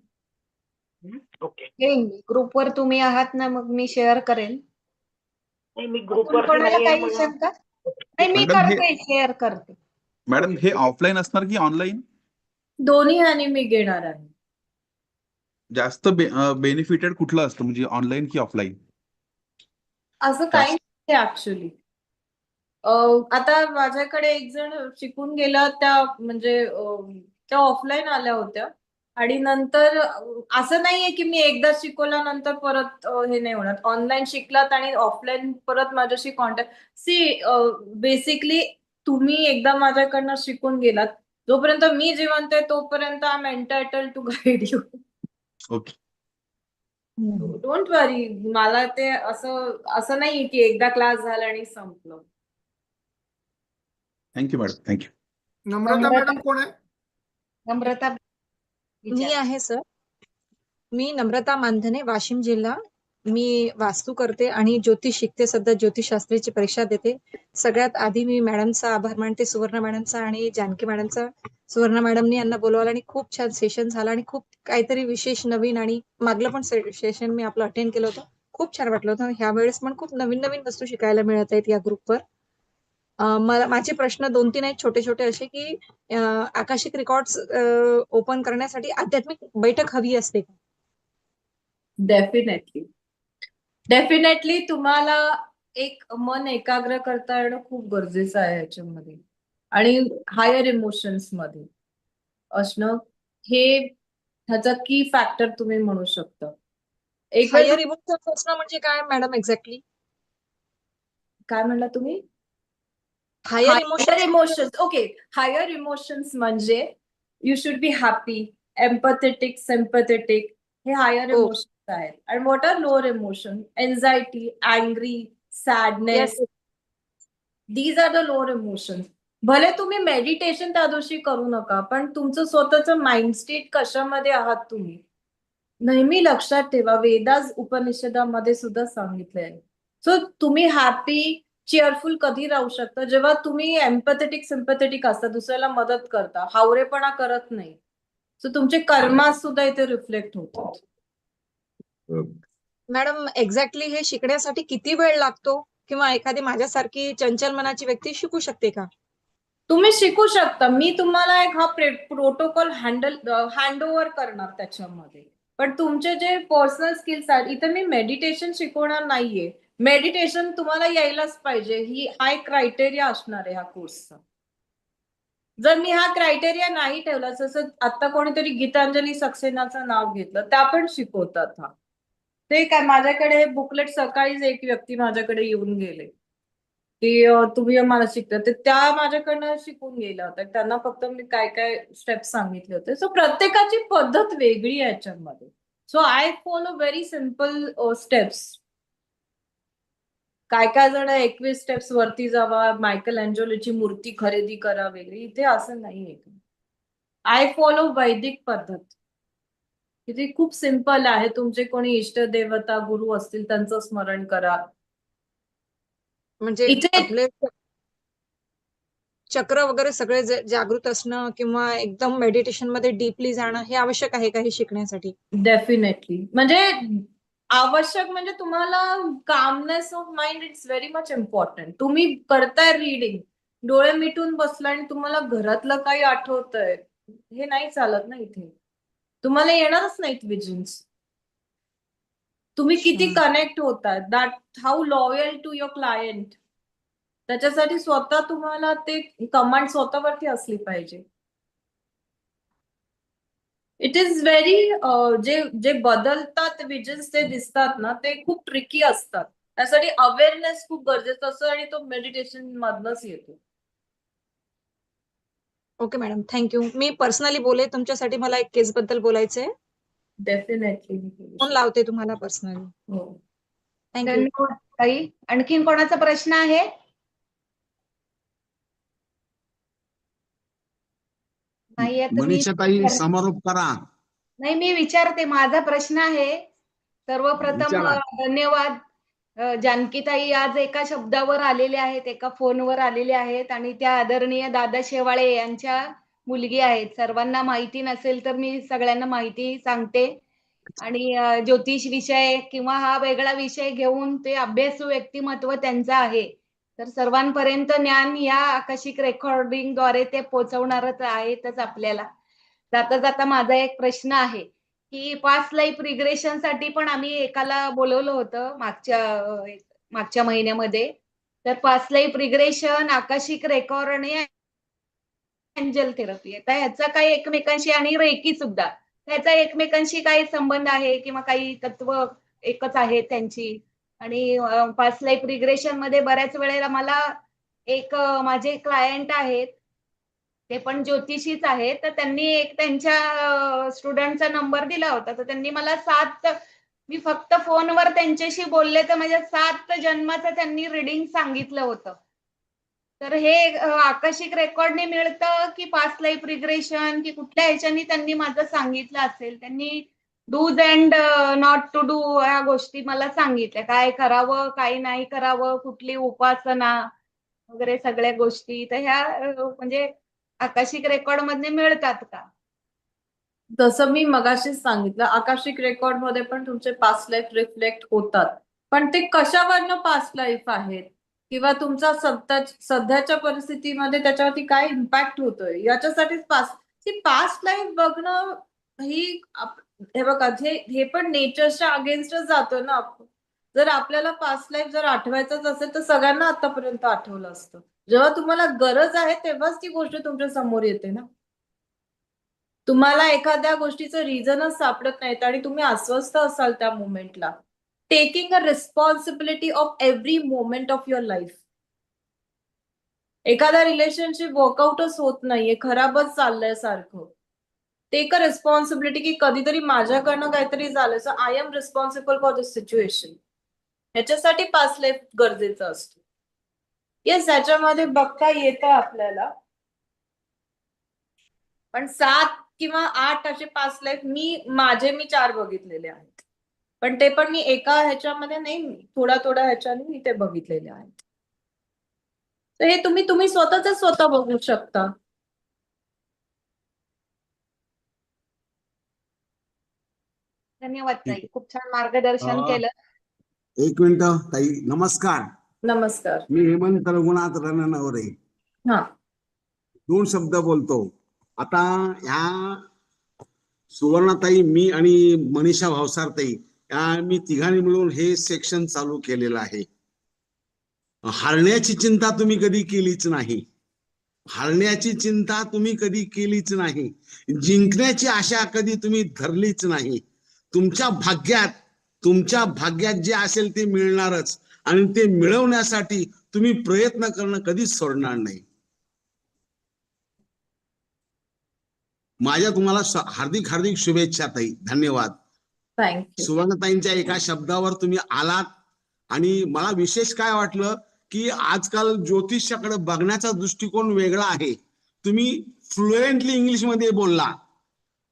[SPEAKER 9] ओके.
[SPEAKER 8] ग्रुपवर तुम्ही आहात ना, मग मी शेअर करेन.
[SPEAKER 9] नाही, मी
[SPEAKER 8] अजून
[SPEAKER 9] ग्रुपवरती
[SPEAKER 8] कोणाला
[SPEAKER 9] नाही आहे
[SPEAKER 8] काही
[SPEAKER 9] मला.
[SPEAKER 8] शंका? नाही, मी
[SPEAKER 6] मॅडम हे
[SPEAKER 8] करते, शेअर करते.
[SPEAKER 6] मॅडम हे ऑफलाईन असणार की ऑनलाईन?
[SPEAKER 1] दोन्ही आणि मी घेणार आहे.
[SPEAKER 6] जास्त बेनिफिटेड कुठलं असतं, म्हणजे ऑनलाईन की ऑफलाईन?
[SPEAKER 1] असं काही नाही ऍक्च्युली. आता माझ्याकडे एक जण शिकून गेला, त्या म्हणजे त्या ऑफलाईन आल्या होत्या आणि नंतर असं नाहीये की मी एकदा शिकवल्यानंतर परत हे नाही होणार. ऑनलाईन शिकलात आणि ऑफलाईन परत माझ्याशी कॉन्टॅक्ट. बेसिकली तुम्ही एकदा माझ्याकडनं शिकून गेलात, जोपर्यंत मी जिवंत आहे तोपर्यंत I am entitle to guide you.
[SPEAKER 6] Okay.
[SPEAKER 1] Don't worry. मला ते असं नाही की एकदा क्लास झाला आणि संपलं.
[SPEAKER 6] Thank you madam, thank you.
[SPEAKER 3] Namrata madam कोण आहे?
[SPEAKER 8] नम्रता
[SPEAKER 10] मी
[SPEAKER 8] विचार.
[SPEAKER 10] आहे सर. मी नम्रता मानधने, वाशिम जिल्हा. मी वास्तू करते आणि ज्योतिष शिकते. सध्या ज्योतिषशास्त्राची परीक्षा देते. सगळ्यात आधी मी मॅडमचा आभार मानते, सुवर्ण मॅडमचा आणि जानकी मॅडमचा. सुवर्ण मॅडमनी यांना बोलवलं आणि खूप छान सेशन झालं आणि खूप काहीतरी विशेष नवीन, आणि मागलं पण सेशन मी आपलं अटेंड केलं होतं. खूप छान वाटलं होतं. ह्या वेळेस पण खूप नवीन नवीन वस्तू शिकायला मिळत आहेत या ग्रुपवर. मला माझे प्रश्न 2-3 आहेत छोटे छोटे असे, की आकाशिक रेकॉर्ड्स ओपन करण्यासाठी आध्यात्मिक बैठक हवी असते का?
[SPEAKER 1] डेफिनेटली तुम्हाला एक मन एकाग्र करता येणं खूप गरजेचं आहे ह्याच्यामध्ये, आणि हायर इमोशन्स मध्ये असणं हे ह्याचा की फॅक्टर तुम्ही म्हणू शकता. एक वेळ
[SPEAKER 10] हायर इमोशन्स असणं म्हणजे काय मॅडम एक्झॅक्टली?
[SPEAKER 1] काय म्हणला तुम्ही?
[SPEAKER 10] Higher
[SPEAKER 1] higher
[SPEAKER 10] emotions
[SPEAKER 1] emotions. Okay, higher emotions म्हणजे you should be happy, empathetic, sympathetic. हे हायर
[SPEAKER 10] ओ
[SPEAKER 1] इमोशन्स आहेत. आणि what are lower emotion? Anxiety, angry, sadness.
[SPEAKER 10] Yes.
[SPEAKER 1] These are the lower emotions. भले तुम्ही मेडिटेशन त्या दिवशी करू नका, पण तुमचं स्वतःचं माइंड स्टेट कशामध्ये आहात तुम्ही नेहमी लक्षात ठेवा. वेदास उपनिषदामध्ये सुद्धा सांगितलंय. सो तुम्ही हॅपी, चेअरफुल कधी राहू शकता? जेव्हा तुम्ही एम्पॅथेटिक, सिम्पॅथेटिक असता, दुसऱ्याला मदत करता, हावरेपणा करत नाही. सो तुमचे कर्मात सुद्धा इथे रिफ्लेक्ट होतात.
[SPEAKER 10] मॅडम एक्झॅक्टली हे शिकण्यासाठी किती वेळ लागतो, किंवा एखादी माझ्यासारखी चंचल मनाची व्यक्ती शिकू शकते का?
[SPEAKER 1] तुम्ही शिकू शकता. मी तुम्हाला एक हा प्रोटोकॉल हँड ओव्हर करणार त्याच्यामध्ये. पण तुमचे जे पर्सनल स्किल्स आहेत, इथे मी मेडिटेशन शिकवणार नाहीये. मेडिटेशन तुम्हाला यायलाच पाहिजे, हा एक क्रायटेरिया असणार आहे ह्या कोर्सचा. जर मी हा क्रायटेरिया नाही ठेवला, जसं आता कोणीतरी गीतांजली सक्सेनाचं नाव घेतलं, त्या पण शिकवतात हा. ते काय, माझ्याकडे हे बुकलेट सकाळीच एक व्यक्ती माझ्याकडे येऊन गेले की तुम्ही मला शिकता, तर त्या माझ्याकडनं शिकून गेल्या होत्या. त्यांना फक्त मी काय काय स्टेप्स सांगितले होते. सो प्रत्येकाची पद्धत वेगळी आहे याच्यामध्ये. So I follow very simple steps. काय काय जण 21 स्टेप्स वरती जावा, मायकल अँजेलोची मूर्ती खरेदी करा वेगळी. इथे असं नाहीये. आय फॉलो वैदिक पद्धत. इथे खूप सिम्पल आहे. तुमचे कोणी इष्ट देवता गुरु असतील त्यांचं स्मरण करा.
[SPEAKER 10] म्हणजे
[SPEAKER 1] इथे
[SPEAKER 10] आपले चक्र वगैरे सगळे जागृत असणं किंवा एकदम मेडिटेशन मध्ये डीपली जाणं हे आवश्यक आहे का हे शिकण्यासाठी?
[SPEAKER 1] डेफिनेटली. म्हणजे आवश्यक म्हणजे तुम्हाला calmness of mind it's very much important. तुम्ही करताय रीडिंग, डोळे मिटून बसला आणि तुम्हाला घरातलं काही आठवतंय, हे नाही चालत ना इथे. तुम्हाला येणारच नाहीत विजन्स. तुम्ही किती कनेक्ट होताय, that how loyal to your client. त्याच्यासाठी स्वतः तुम्हाला ते कमांड स्वतःवरती असली पाहिजे. इट इज व्हेरी जे बदलतात विजन्स ते दिसतात ना, ते खूप ट्रिकी असतात. त्यासाठी अवेअरनेस खूप गरजेचं असतं आणि तो मेडिटेशन मधनच येतो.
[SPEAKER 10] Okay madam, thank you. मी पर्सनली बोले, तुमच्यासाठी मला एक केस बद्दल बोलायचंय.
[SPEAKER 1] डेफिनेटली.
[SPEAKER 10] फोन लावते तुम्हाला पर्सनली.
[SPEAKER 1] हो.
[SPEAKER 10] थँक्यू.
[SPEAKER 8] धन्यवाद ताई. आणखीन कोणाचा प्रश्न आहे? नाहीये तर मी
[SPEAKER 2] मनीषाताई समारोप करा.
[SPEAKER 8] नाही, मी विचारते. माझा प्रश्न आहे. सर्वप्रथम
[SPEAKER 2] विचारा.
[SPEAKER 8] धन्यवाद. जानकीताई आज एका शब्दावर आलेले आहेत, एका फोनवर आलेले आहेत आणि त्या आदरणीय दादा शेवाळे यांच्या मुलगी आहेत. सर्वांना माहिती नसेल तर मी सगळ्यांना माहिती सांगते. आणि ज्योतिष विषय किंवा हा वेगळा विषय घेऊन ते अभ्यासू व्यक्तिमत्व त्यांचं आहे. तर सर्वांपर्यंत ज्ञान या आकाशिक रेकॉर्डिंगद्वारे ते पोहोचवणारच आहेतच आपल्याला. जाता जाता माझा एक प्रश्न आहे की पास्ट लाईफ रिग्रेशन साठी पण आम्ही एकाला बोलवलं होतं मागच्या महिन्यामध्ये. तर past life regression, Akashic record आणि एंजल थेरपी आहे. तर ह्याचा काही एकमेकांशी आणि रेकी सुद्धा ह्याचा एकमेकांशी काही संबंध आहे किंवा काही तत्व एकच आहेत त्यांची. आणि पास्ट लाईफ रिग्रेशन मध्ये बऱ्याच वेळेला मला एक माझे क्लायंट आहेत, ते पण ज्योतिषीच आहेत. तर त्यांनी एक त्यांच्या स्टुडंटचा नंबर दिला होता. तर त्यांनी मला मी फक्त फोनवर त्यांच्याशी बोलले तर माझ्या 7 जन्माचं त्यांनी रीडिंग सांगितलं होतं. तर हे आकाशिक रेकॉर्डने मिळतं की पास्ट लाईफ रिग्रेशन की कुठल्या ह्याच्यानी त्यांनी माझं सांगितलं असेल? त्यांनी dos and not to do ह्या गोष्टी मला सांगितल्या. काय करावं, काय नाही करावं, कुठली उपासना वगैरे सगळ्या गोष्टी. तर ह्या म्हणजे आकाशिक रेकॉर्ड मध्ये मिळतात का?
[SPEAKER 1] जसं मी मगाशीच सांगितलं, आकाशिक रेकॉर्ड मध्ये पण तुमचे पास्ट लाईफ रिफ्लेक्ट होतात. पण ते कशावरनं पास्ट लाईफ आहेत किंवा तुमचा सध्याच्या परिस्थितीमध्ये त्याच्यावरती काय इम्पॅक्ट होतोय याच्यासाठीच पास्ट लाईफ बघणं हे बघा, हे पण नेचरच्या अगेन्स्टच जातो ना. जर आपल्याला पास्ट लाईफ जर आठवायचंच असेल तर सगळ्यांना आतापर्यंत आठवलं असतं. जेव्हा तुम्हाला गरज आहे तेव्हाच ती गोष्ट तुमच्या समोर येते ना. तुम्हाला एखाद्या गोष्टीचं रिझनच सापडत नाहीत आणि तुम्ही अस्वस्थ असाल त्या मोमेंटला. Taking a responsibility of every moment of your life. एखादा रिलेशनशिप वर्कआउटच होत नाहीये, खराबच चाललंय सारखं. टेक अ रिस्पॉन्सिबिलिटी की कधीतरी माझ्याकडनं काहीतरी झालं, so I am responsible for this situation. ह्याच्यासाठी पास्ट लाईफ गरजेचं असतं. येस, ह्याच्यामध्ये बघता येतं आपल्याला. पण 7 किंवा 8 असे पास्ट लाईफ मी 4 बघितलेले आहेत. पण ते पण मी एका ह्याच्यामध्ये नाही, थोडा ह्याच्याने मी ते बघितलेले आहेत. तर हे तुम्ही स्वतः बघू शकता.
[SPEAKER 8] धन्यवाद ताई. खूप छान मार्गदर्शन केलं.
[SPEAKER 2] एक मिनिट ताई. नमस्कार.
[SPEAKER 1] नमस्कार.
[SPEAKER 2] मी हेमंत रघुनाथ रणनवरे.
[SPEAKER 1] हा.
[SPEAKER 2] 2 शब्द बोलतो. आता ह्या सुवर्णाताई, मी आणि मनीषा भावसारताई मी तिघांनी मिळून हे सेक्शन चालू केलेलं आहे. हारण्याची चिंता तुम्ही कधी केलीच नाही. हारण्याची चिंता तुम्ही कधी केलीच नाही. जिंकण्याची आशा कधी तुम्ही धरलीच नाही. तुमच्या भाग्यात जे असेल ते मिळणारच आणि ते मिळवण्यासाठी तुम्ही प्रयत्न करणं कधीच सोडणार नाही. माझ्या तुम्हाला हार्दिक शुभेच्छा ताई. धन्यवाद.
[SPEAKER 1] थँक्यू.
[SPEAKER 2] सुवर्णताईंच्या एका शब्दावर तुम्ही आलात आणि मला विशेष काय वाटलं की आजकाल ज्योतिषाकडे बघण्याचा दृष्टिकोन वेगळा आहे. तुम्ही फ्लुएंटली इंग्लिश मध्ये बोलला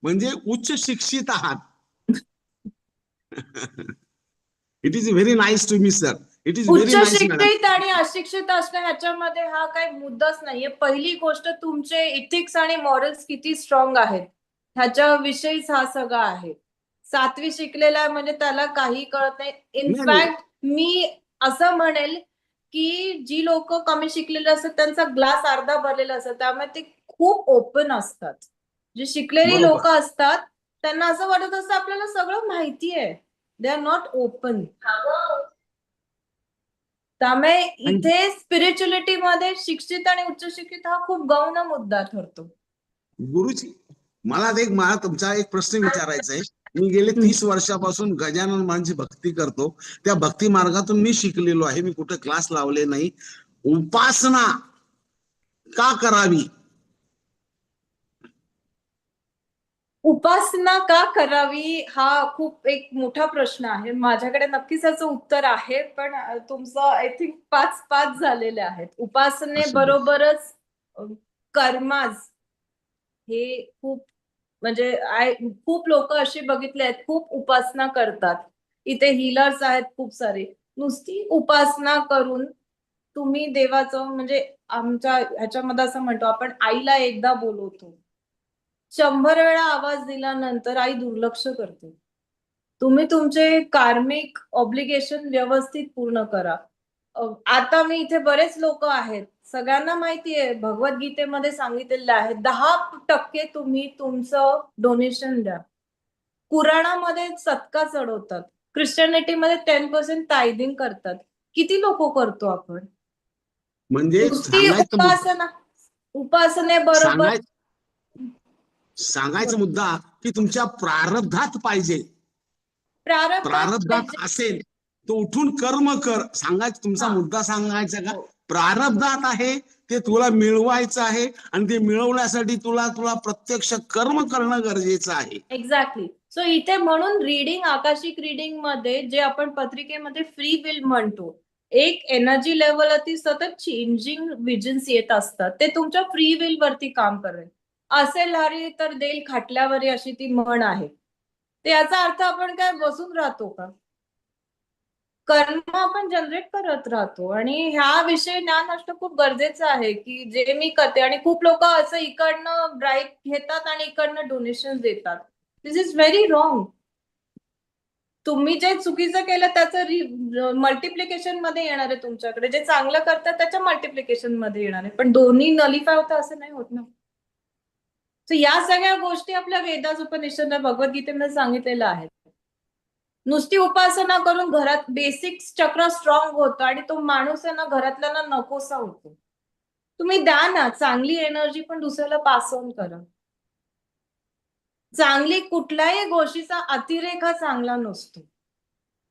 [SPEAKER 2] म्हणजे उच्च शिक्षित आहात. It is very nice to me sir. It is very
[SPEAKER 1] उच्च
[SPEAKER 2] नाईस.
[SPEAKER 1] शिक्षित आणि अशिक्षित असणं ह्याच्यामध्ये हा काही मुद्दाच नाहीये. पहिली गोष्ट तुमचे इथिक्स आणि मॉरल्स किती स्ट्रॉंग आहेत ह्याच्याविषयीच हा सगळा आहे. 7वी शिकलेला आहे म्हणजे त्याला काही कळत नाही. इनफॅक्ट मी असं म्हणेल की जी लोक कमी शिकलेले असतात त्यांचा ग्लास अर्धा भरलेला असतात, त्यामुळे ते खूप ओपन असतात. जी शिकलेली लोक असतात त्यांना असं वाटत असतं आपल्याला सगळं माहिती आहे. They are not open. त्यामुळे इथे स्पिरिच्युअलिटी मध्ये शिक्षित आणि उच्च शिक्षित हा खूप गौण मुद्दा ठरतो.
[SPEAKER 2] गुरुजी, मला तुमचा एक प्रश्न विचारायचा आहे मी गेले 30 वर्षापासून गजानन महाराजांची भक्ती करतो. त्या भक्ती मार्गातून मी शिकलेलो आहे. मी कुठे क्लास लावले नाही. उपासना का करावी?
[SPEAKER 1] उपासना का करावी हा खूप एक मोठा प्रश्न आहे. माझ्याकडे नक्कीच याचं उत्तर आहे, पण तुमचं आय थिंक 5 झालेले आहेत. उपासनेबरोबरच कर्माज हे खूप म्हणजे खूप लोक अशी बघितले आहेत, खूप उपासना करतात. इथे हिलर्स आहेत खूप सारे. नुसती उपासना करून तुम्ही देवाचं म्हणजे आमच्या ह्याच्यामध्ये असं म्हणतो आपण, आईला एकदा बोलवतो, 100 वेळा आवाज दिल्यानंतर आई दुर्लक्ष करते. तुम्ही तुमचे कार्मिक ऑब्लिगेशन व्यवस्थित पूर्ण करा. आता मी इथे बरेच लोक आहेत, सगळ्यांना माहिती आहे भगवद्गीतेमध्ये सांगितलेलं आहे 10% तुम्ही तुमचं डोनेशन द्या. कुराणामध्ये सदका चढवतात. ख्रिश्चनिटीमध्ये 10% टायदिंग करतात. किती लोक करतो आपण?
[SPEAKER 2] म्हणजे
[SPEAKER 1] नुसती उपासनेबरोबर
[SPEAKER 2] सांगायचा मुद्दा की तुमच्या प्रारब्धात पाहिजे. प्रारब्धात असेल तो उठून कर्म कर. सांगायचं तुमचा मुद्दा सांगायचा का? प्रारब्धात आहे ते तुला मिळवायचं आहे आणि ते मिळवण्यासाठी तुला प्रत्यक्ष कर्म करणं गरजेचं आहे.
[SPEAKER 1] एक्झॅक्टली. सो इथे म्हणून रीडिंग, आकाशिक रीडिंग मध्ये जे आपण पत्रिकेमध्ये फ्री विल म्हणतो, एक एनर्जी लेवलवरती सतत चेंजिंग विजन्स येत असतात. ते तुमच्या फ्री विल वरती काम करेल. असेल हरी तर देईल खाटल्यावरी, अशी ती म्हण आहे. ते याचा अर्थ आपण काय बसून राहतो का? कर्म आपण जनरेट करत राहतो. आणि ह्या विषयी ज्ञान असणं खूप गरजेचं आहे की जे मी करते. आणि खूप लोक असं इकडनं ब्राईट घेतात आणि इकडनं डोनेशन देतात. दिस इज व्हेरी रॉंग. तुम्ही जे चुकीचं केलं त्याचं मल्टिप्लिकेशन मध्ये येणार आहे तुमच्याकडे. जे चांगलं करतात त्याच्या मल्टिप्लिकेशन मध्ये येणार आहे. पण दोन्ही नलिफाय होतं असं नाही होत ना. सो या सगळ्या गोष्टी आपल्या वेदास, उपनिषद, भगवद्गीतेमध्ये सांगितलेलं आहे. नुसती उपासना करून घरात बेसिक चक्र स्ट्रॉंग होतं आणि तो माणूस आहे ना घरातल्यांना नकोसा होतो. तुम्ही द्या ना चांगली एनर्जी, पण दुसऱ्याला पास ऑन करा. चांगली कुठल्याही गोष्टीचा अतिरेक हा चांगला नसतो.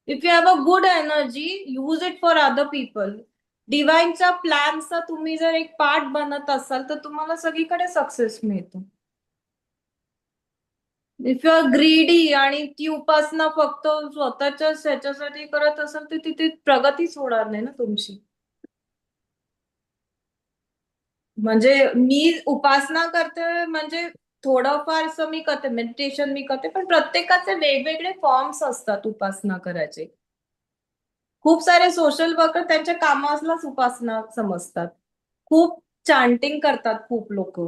[SPEAKER 1] If you have a good energy, use it for other people. डिवाइनच्या प्लॅनचा तुम्ही जर एक पार्ट बनत असाल तर तुम्हाला सगळीकडे सक्सेस मिळतो. इफ यू आर ग्रीडी आणि ती उपासना फक्त स्वतःच्या ह्याच्यासाठी करत असाल तर तिथे प्रगतीच होणार नाही ना तुमची. म्हणजे मी उपासना करते म्हणजे थोडंफारसं मी करते, मेडिटेशन मी करते, पण प्रत्येकाचे वेगवेगळे फॉर्म्स असतात उपासना करायचे. खूप सारे सोशल वर्कर त्यांच्या कामालाच उपासना समजतात. खूप चांटिंग करतात खूप लोक.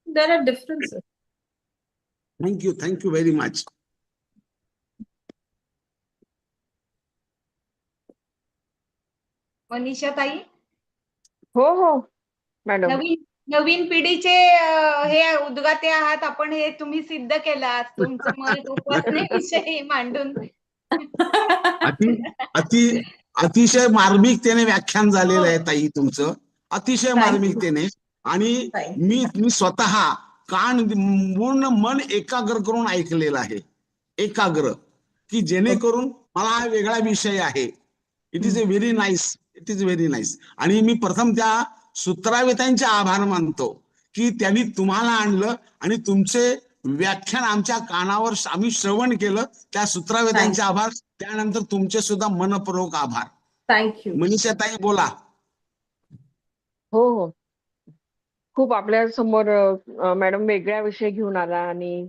[SPEAKER 1] There are differences.
[SPEAKER 2] Thank you very much.
[SPEAKER 8] Manisha ताई,
[SPEAKER 11] हो मॅडम.
[SPEAKER 8] नवीन पिढीचे हे उद्गाते आहात आपण. हे तुम्ही सिद्ध केलं आज तुमचं मत उपासनेविषयी मांडून.
[SPEAKER 2] अतिशय मार्मिकतेने व्याख्यान झालेलं आहे ताई तुमचं, अतिशय मार्मिकतेने. आणि मी स्वतः कान पूर्ण मन एकाग्र करून ऐकलेलं आहे. एकाग्र की जेणेकरून मला हा वेगळा विषय आहे. It is very nice. आणि मी प्रथम त्या सूत्रावेतांचे आभार मानतो की त्यांनी तुम्हाला आणलं आणि तुमचे व्याख्यान आमच्या कानावर आम्ही श्रवण केलं. त्या सूत्रावेतांचे आभार. त्यानंतर तुमचे सुद्धा मनपूर्वक आभार.
[SPEAKER 1] थँक्यू.
[SPEAKER 2] मनीषा ताई बोला.
[SPEAKER 11] हो खूप आपल्या समोर मॅडम वेगळ्या विषय घेऊन आला आणि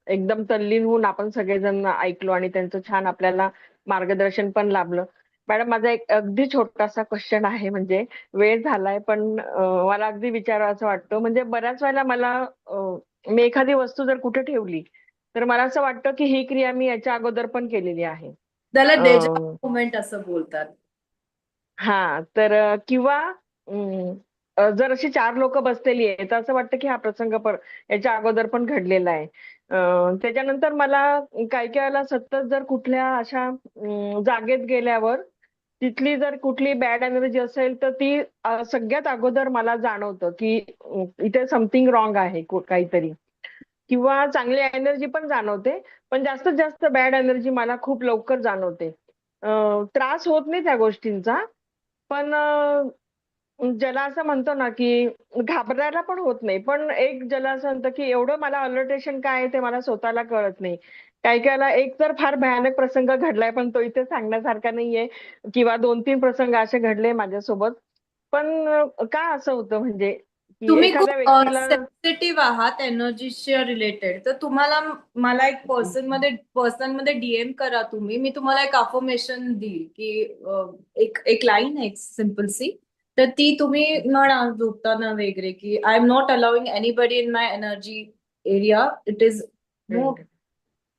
[SPEAKER 11] एकदम तल्लीन होऊन आपण सगळेजण ऐकलो आणि त्यांचं छान आपल्याला मार्गदर्शन पण लाभलं. मॅडम, माझा एक अगदी छोटासा क्वेश्चन आहे. म्हणजे वेळ झालाय पण मला अगदी विचारावं असं वाटतं. म्हणजे बऱ्याच वेळेला मला मी एखादी वस्तू जर कुठे ठेवली तर मला असं वाटतं की ही क्रिया मी याच्या अगोदर पण केलेली आहे.
[SPEAKER 1] त्याला डेजा मोमेंट असं बोलतात.
[SPEAKER 11] हा तर किंवा जर अशी 4 लोक बसलेली आहेत तर असं वाटतं की हा प्रसंग याच्या अगोदर पण घडलेला आहे. त्याच्यानंतर मला काही वेळेला सतत जर कुठल्या अशा जागेत गेल्यावर तिथली जर कुठली बॅड एनर्जी असेल तर ती सगळ्यात अगोदर मला जाणवतं की इथे समथिंग रॉंग आहे काहीतरी. किंवा चांगली एनर्जी पण जाणवते, पण जास्तीत जास्त बॅड एनर्जी मला खूप लवकर जाणवते. त्रास होत नाही त्या गोष्टींचा, पण ज्याला असं म्हणतो ना, की घाबरायला पण होत नाही. पण एक ज्याला असं म्हणतं, की एवढं मला अलर्टेशन काय आहे ते मला स्वतःला कळत नाही. काही-काहीला एक तर फार भयानक प्रसंग घडलाय, पण तो इथे सांगण्यासारखा नाहीये किंवा 2-3 प्रसंग असे घडले माझ्यासोबत. पण का असं होतं म्हणजे, की
[SPEAKER 1] तुम्ही खूप
[SPEAKER 11] एखाद्या व्यक्तीला
[SPEAKER 1] सेन्सिटिव्ह आहात एनर्जीशी रिलेटेड. तर तुम्हाला मला एक पर्सनमध्ये डीएम करा तुम्ही. मी तुम्हाला एक अफर्मेशन देईल की एक लाईन आहे सिम्पल सी. तर ती तुम्ही म्हणा झोपताना वगैरे की I am not allowing anybody in my energy area. It is no,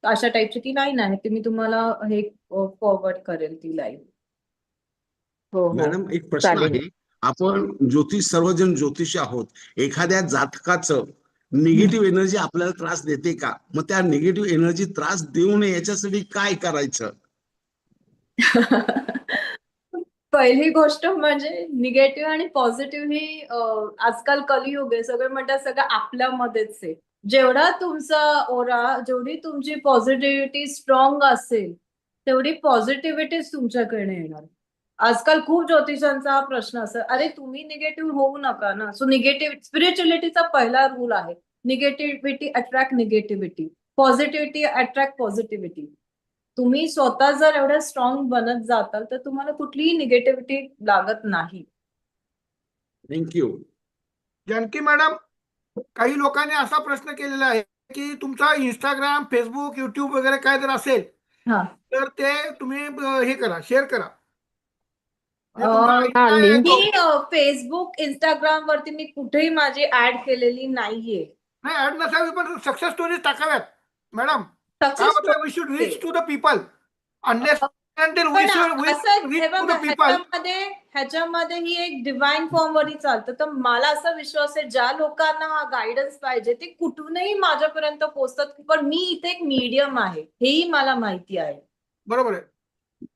[SPEAKER 1] अशा टाईपची ती लाईन आहे. ती मी तुम्हाला हे फॉरवर्ड करेल ती लाईन.
[SPEAKER 11] हो, हो.
[SPEAKER 2] मॅडम एक प्रश्न
[SPEAKER 11] चालेल.
[SPEAKER 2] आहे. आपण सर्वजण ज्योतिषी आहोत. एखाद्या जातकाचं निगेटिव्ह एनर्जी आपल्याला त्रास देते का? मग त्या निगेटिव्ह एनर्जी त्रास देऊ नये याच्यासाठी काय करायचं?
[SPEAKER 1] पहिली गोष्ट म्हणजे निगेटिव्ह आणि पॉझिटिव्ह ही आजकाल कलियुग आहे. सगळे म्हणतात सगळं आपल्यामध्येच आहे. जेवढा तुमचा ओरा, जेवढी तुमची पॉझिटिव्हिटी स्ट्रॉंग असेल, तेवढी पॉझिटिव्हिटीच तुमच्याकडे येणार. आजकाल खूप ज्योतिषांचा हा प्रश्न असतो, अरे तुम्ही निगेटिव्ह होऊ नका ना. सो निगेटिव्ह स्पिरिच्युअलिटीचा पहिला रूल आहे, negativity attract negativity, positivity attract positivity. तुम्ही स्वतः जर एवढं स्ट्रॉंग बनत जाताल तर तुम्हाला कुठलीही निगेटिव्हिटी लागत नाही.
[SPEAKER 2] थँक्यू.
[SPEAKER 3] जानकी मॅडम, काही लोकांनी असा प्रश्न केलेला आहे की तुमचा इंस्टाग्राम, फेसबुक, युट्यूब वगैरे काय जर असेल
[SPEAKER 1] हा.
[SPEAKER 3] तर ते तुम्ही हे करा, शेअर करा. हे
[SPEAKER 1] अं,
[SPEAKER 3] तुमचा
[SPEAKER 11] हा,
[SPEAKER 3] idea आहे
[SPEAKER 11] लिंक
[SPEAKER 3] तो.
[SPEAKER 1] मी फेसबुक, इंस्टाग्राम वरती मी कुठेही माझी ऍड केलेली नाहीये.
[SPEAKER 3] नाही ऍड नसावी, पण सक्सेस स्टोरीज टाकाव्यात मॅडम. काय
[SPEAKER 1] सक्सेस
[SPEAKER 3] होतं, we should reach to the people. Unless
[SPEAKER 1] पण
[SPEAKER 3] वी शुड
[SPEAKER 1] असं
[SPEAKER 3] रीच
[SPEAKER 1] हे
[SPEAKER 3] टू
[SPEAKER 1] बघा,
[SPEAKER 3] द पीपल.
[SPEAKER 1] ह्याच्यामध्ये ही एक डिवाइन फॉर्म वरती चालतं. तर मला असा विश्वास आहे ज्या लोकांना हा गायडन्स पाहिजे ते कुठूनही माझ्यापर्यंत पोहोचतात. पण मी इथे एक मीडियम आहे, हेही मला माहिती आहे.
[SPEAKER 3] बरोबर आहे.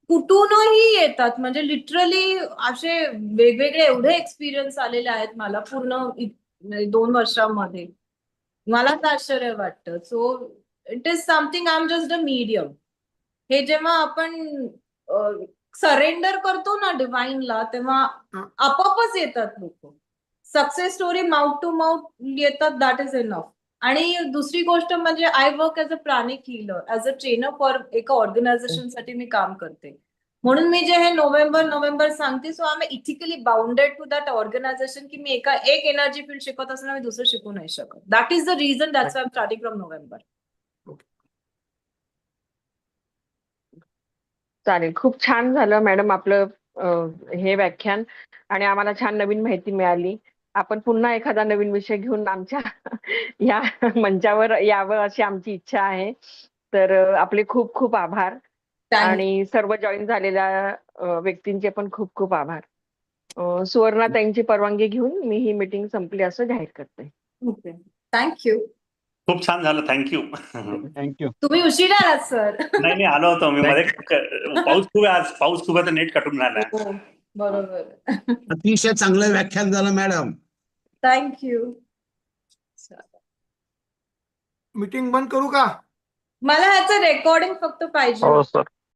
[SPEAKER 1] कुठूनही येतात, म्हणजे लिटरली असे वेगवेगळे एवढे एक्सपिरियन्स आलेले आहेत मला पूर्ण 2 वर्षांमध्ये. मलाच आश्चर्य वाटतं. So it is something, I am just a medium. हे जेव्हा आपण सरेंडर करतो ना डिवाइनला, तेव्हा आपोआपच येतात लोक. Success story mouth to mouth येतात, दॅट इज इनफ. आणि दुसरी गोष्ट म्हणजे I work as a pranic healer, as a trainer for एका ऑर्गनायझेशन साठी मी काम करते. म्हणून मी जे हे नोव्हेंबर सांगते, so I am ethically bounded to that organisation की मी एक एनर्जी फील्ड शिकवत असताना मी दुसरं शिकू नाही शकत. That is the reason, that's I am starting from November.
[SPEAKER 11] चालेल. खूप छान झालं मॅडम आपलं हे व्याख्यान आणि आम्हाला छान नवीन माहिती मिळाली. आपण पुन्हा एखादा नवीन विषय घेऊन आमच्या या मंचावर यावं अशी आमची इच्छा आहे. तर आपले खूप खूप आभार आणि सर्व जॉईन झालेल्या व्यक्तींचे पण खूप खूप आभार. सुवर्णाताईंची परवानगी घेऊन मी ही मीटिंग संपली असं जाहीर करते.
[SPEAKER 1] Okay, thank you.
[SPEAKER 12] खूप छान झालं, थँक्यू.
[SPEAKER 6] थँक्यू.
[SPEAKER 1] तुम्ही उशिरा आलात सर.
[SPEAKER 12] नाही आलो होतो मी मध्ये. पाऊस खूप आहे आज, पाऊस खूप आहे तर नेट कटून राहिलाय.
[SPEAKER 1] हो, बरोबर.
[SPEAKER 2] अतिशय चांगलं व्याख्यान झालं मॅडम.
[SPEAKER 1] थँक्यू.
[SPEAKER 3] मीटिंग बंद करू का?
[SPEAKER 1] मला ह्याचं रेकॉर्डिंग फक्त पाहिजे.
[SPEAKER 4] हो सर.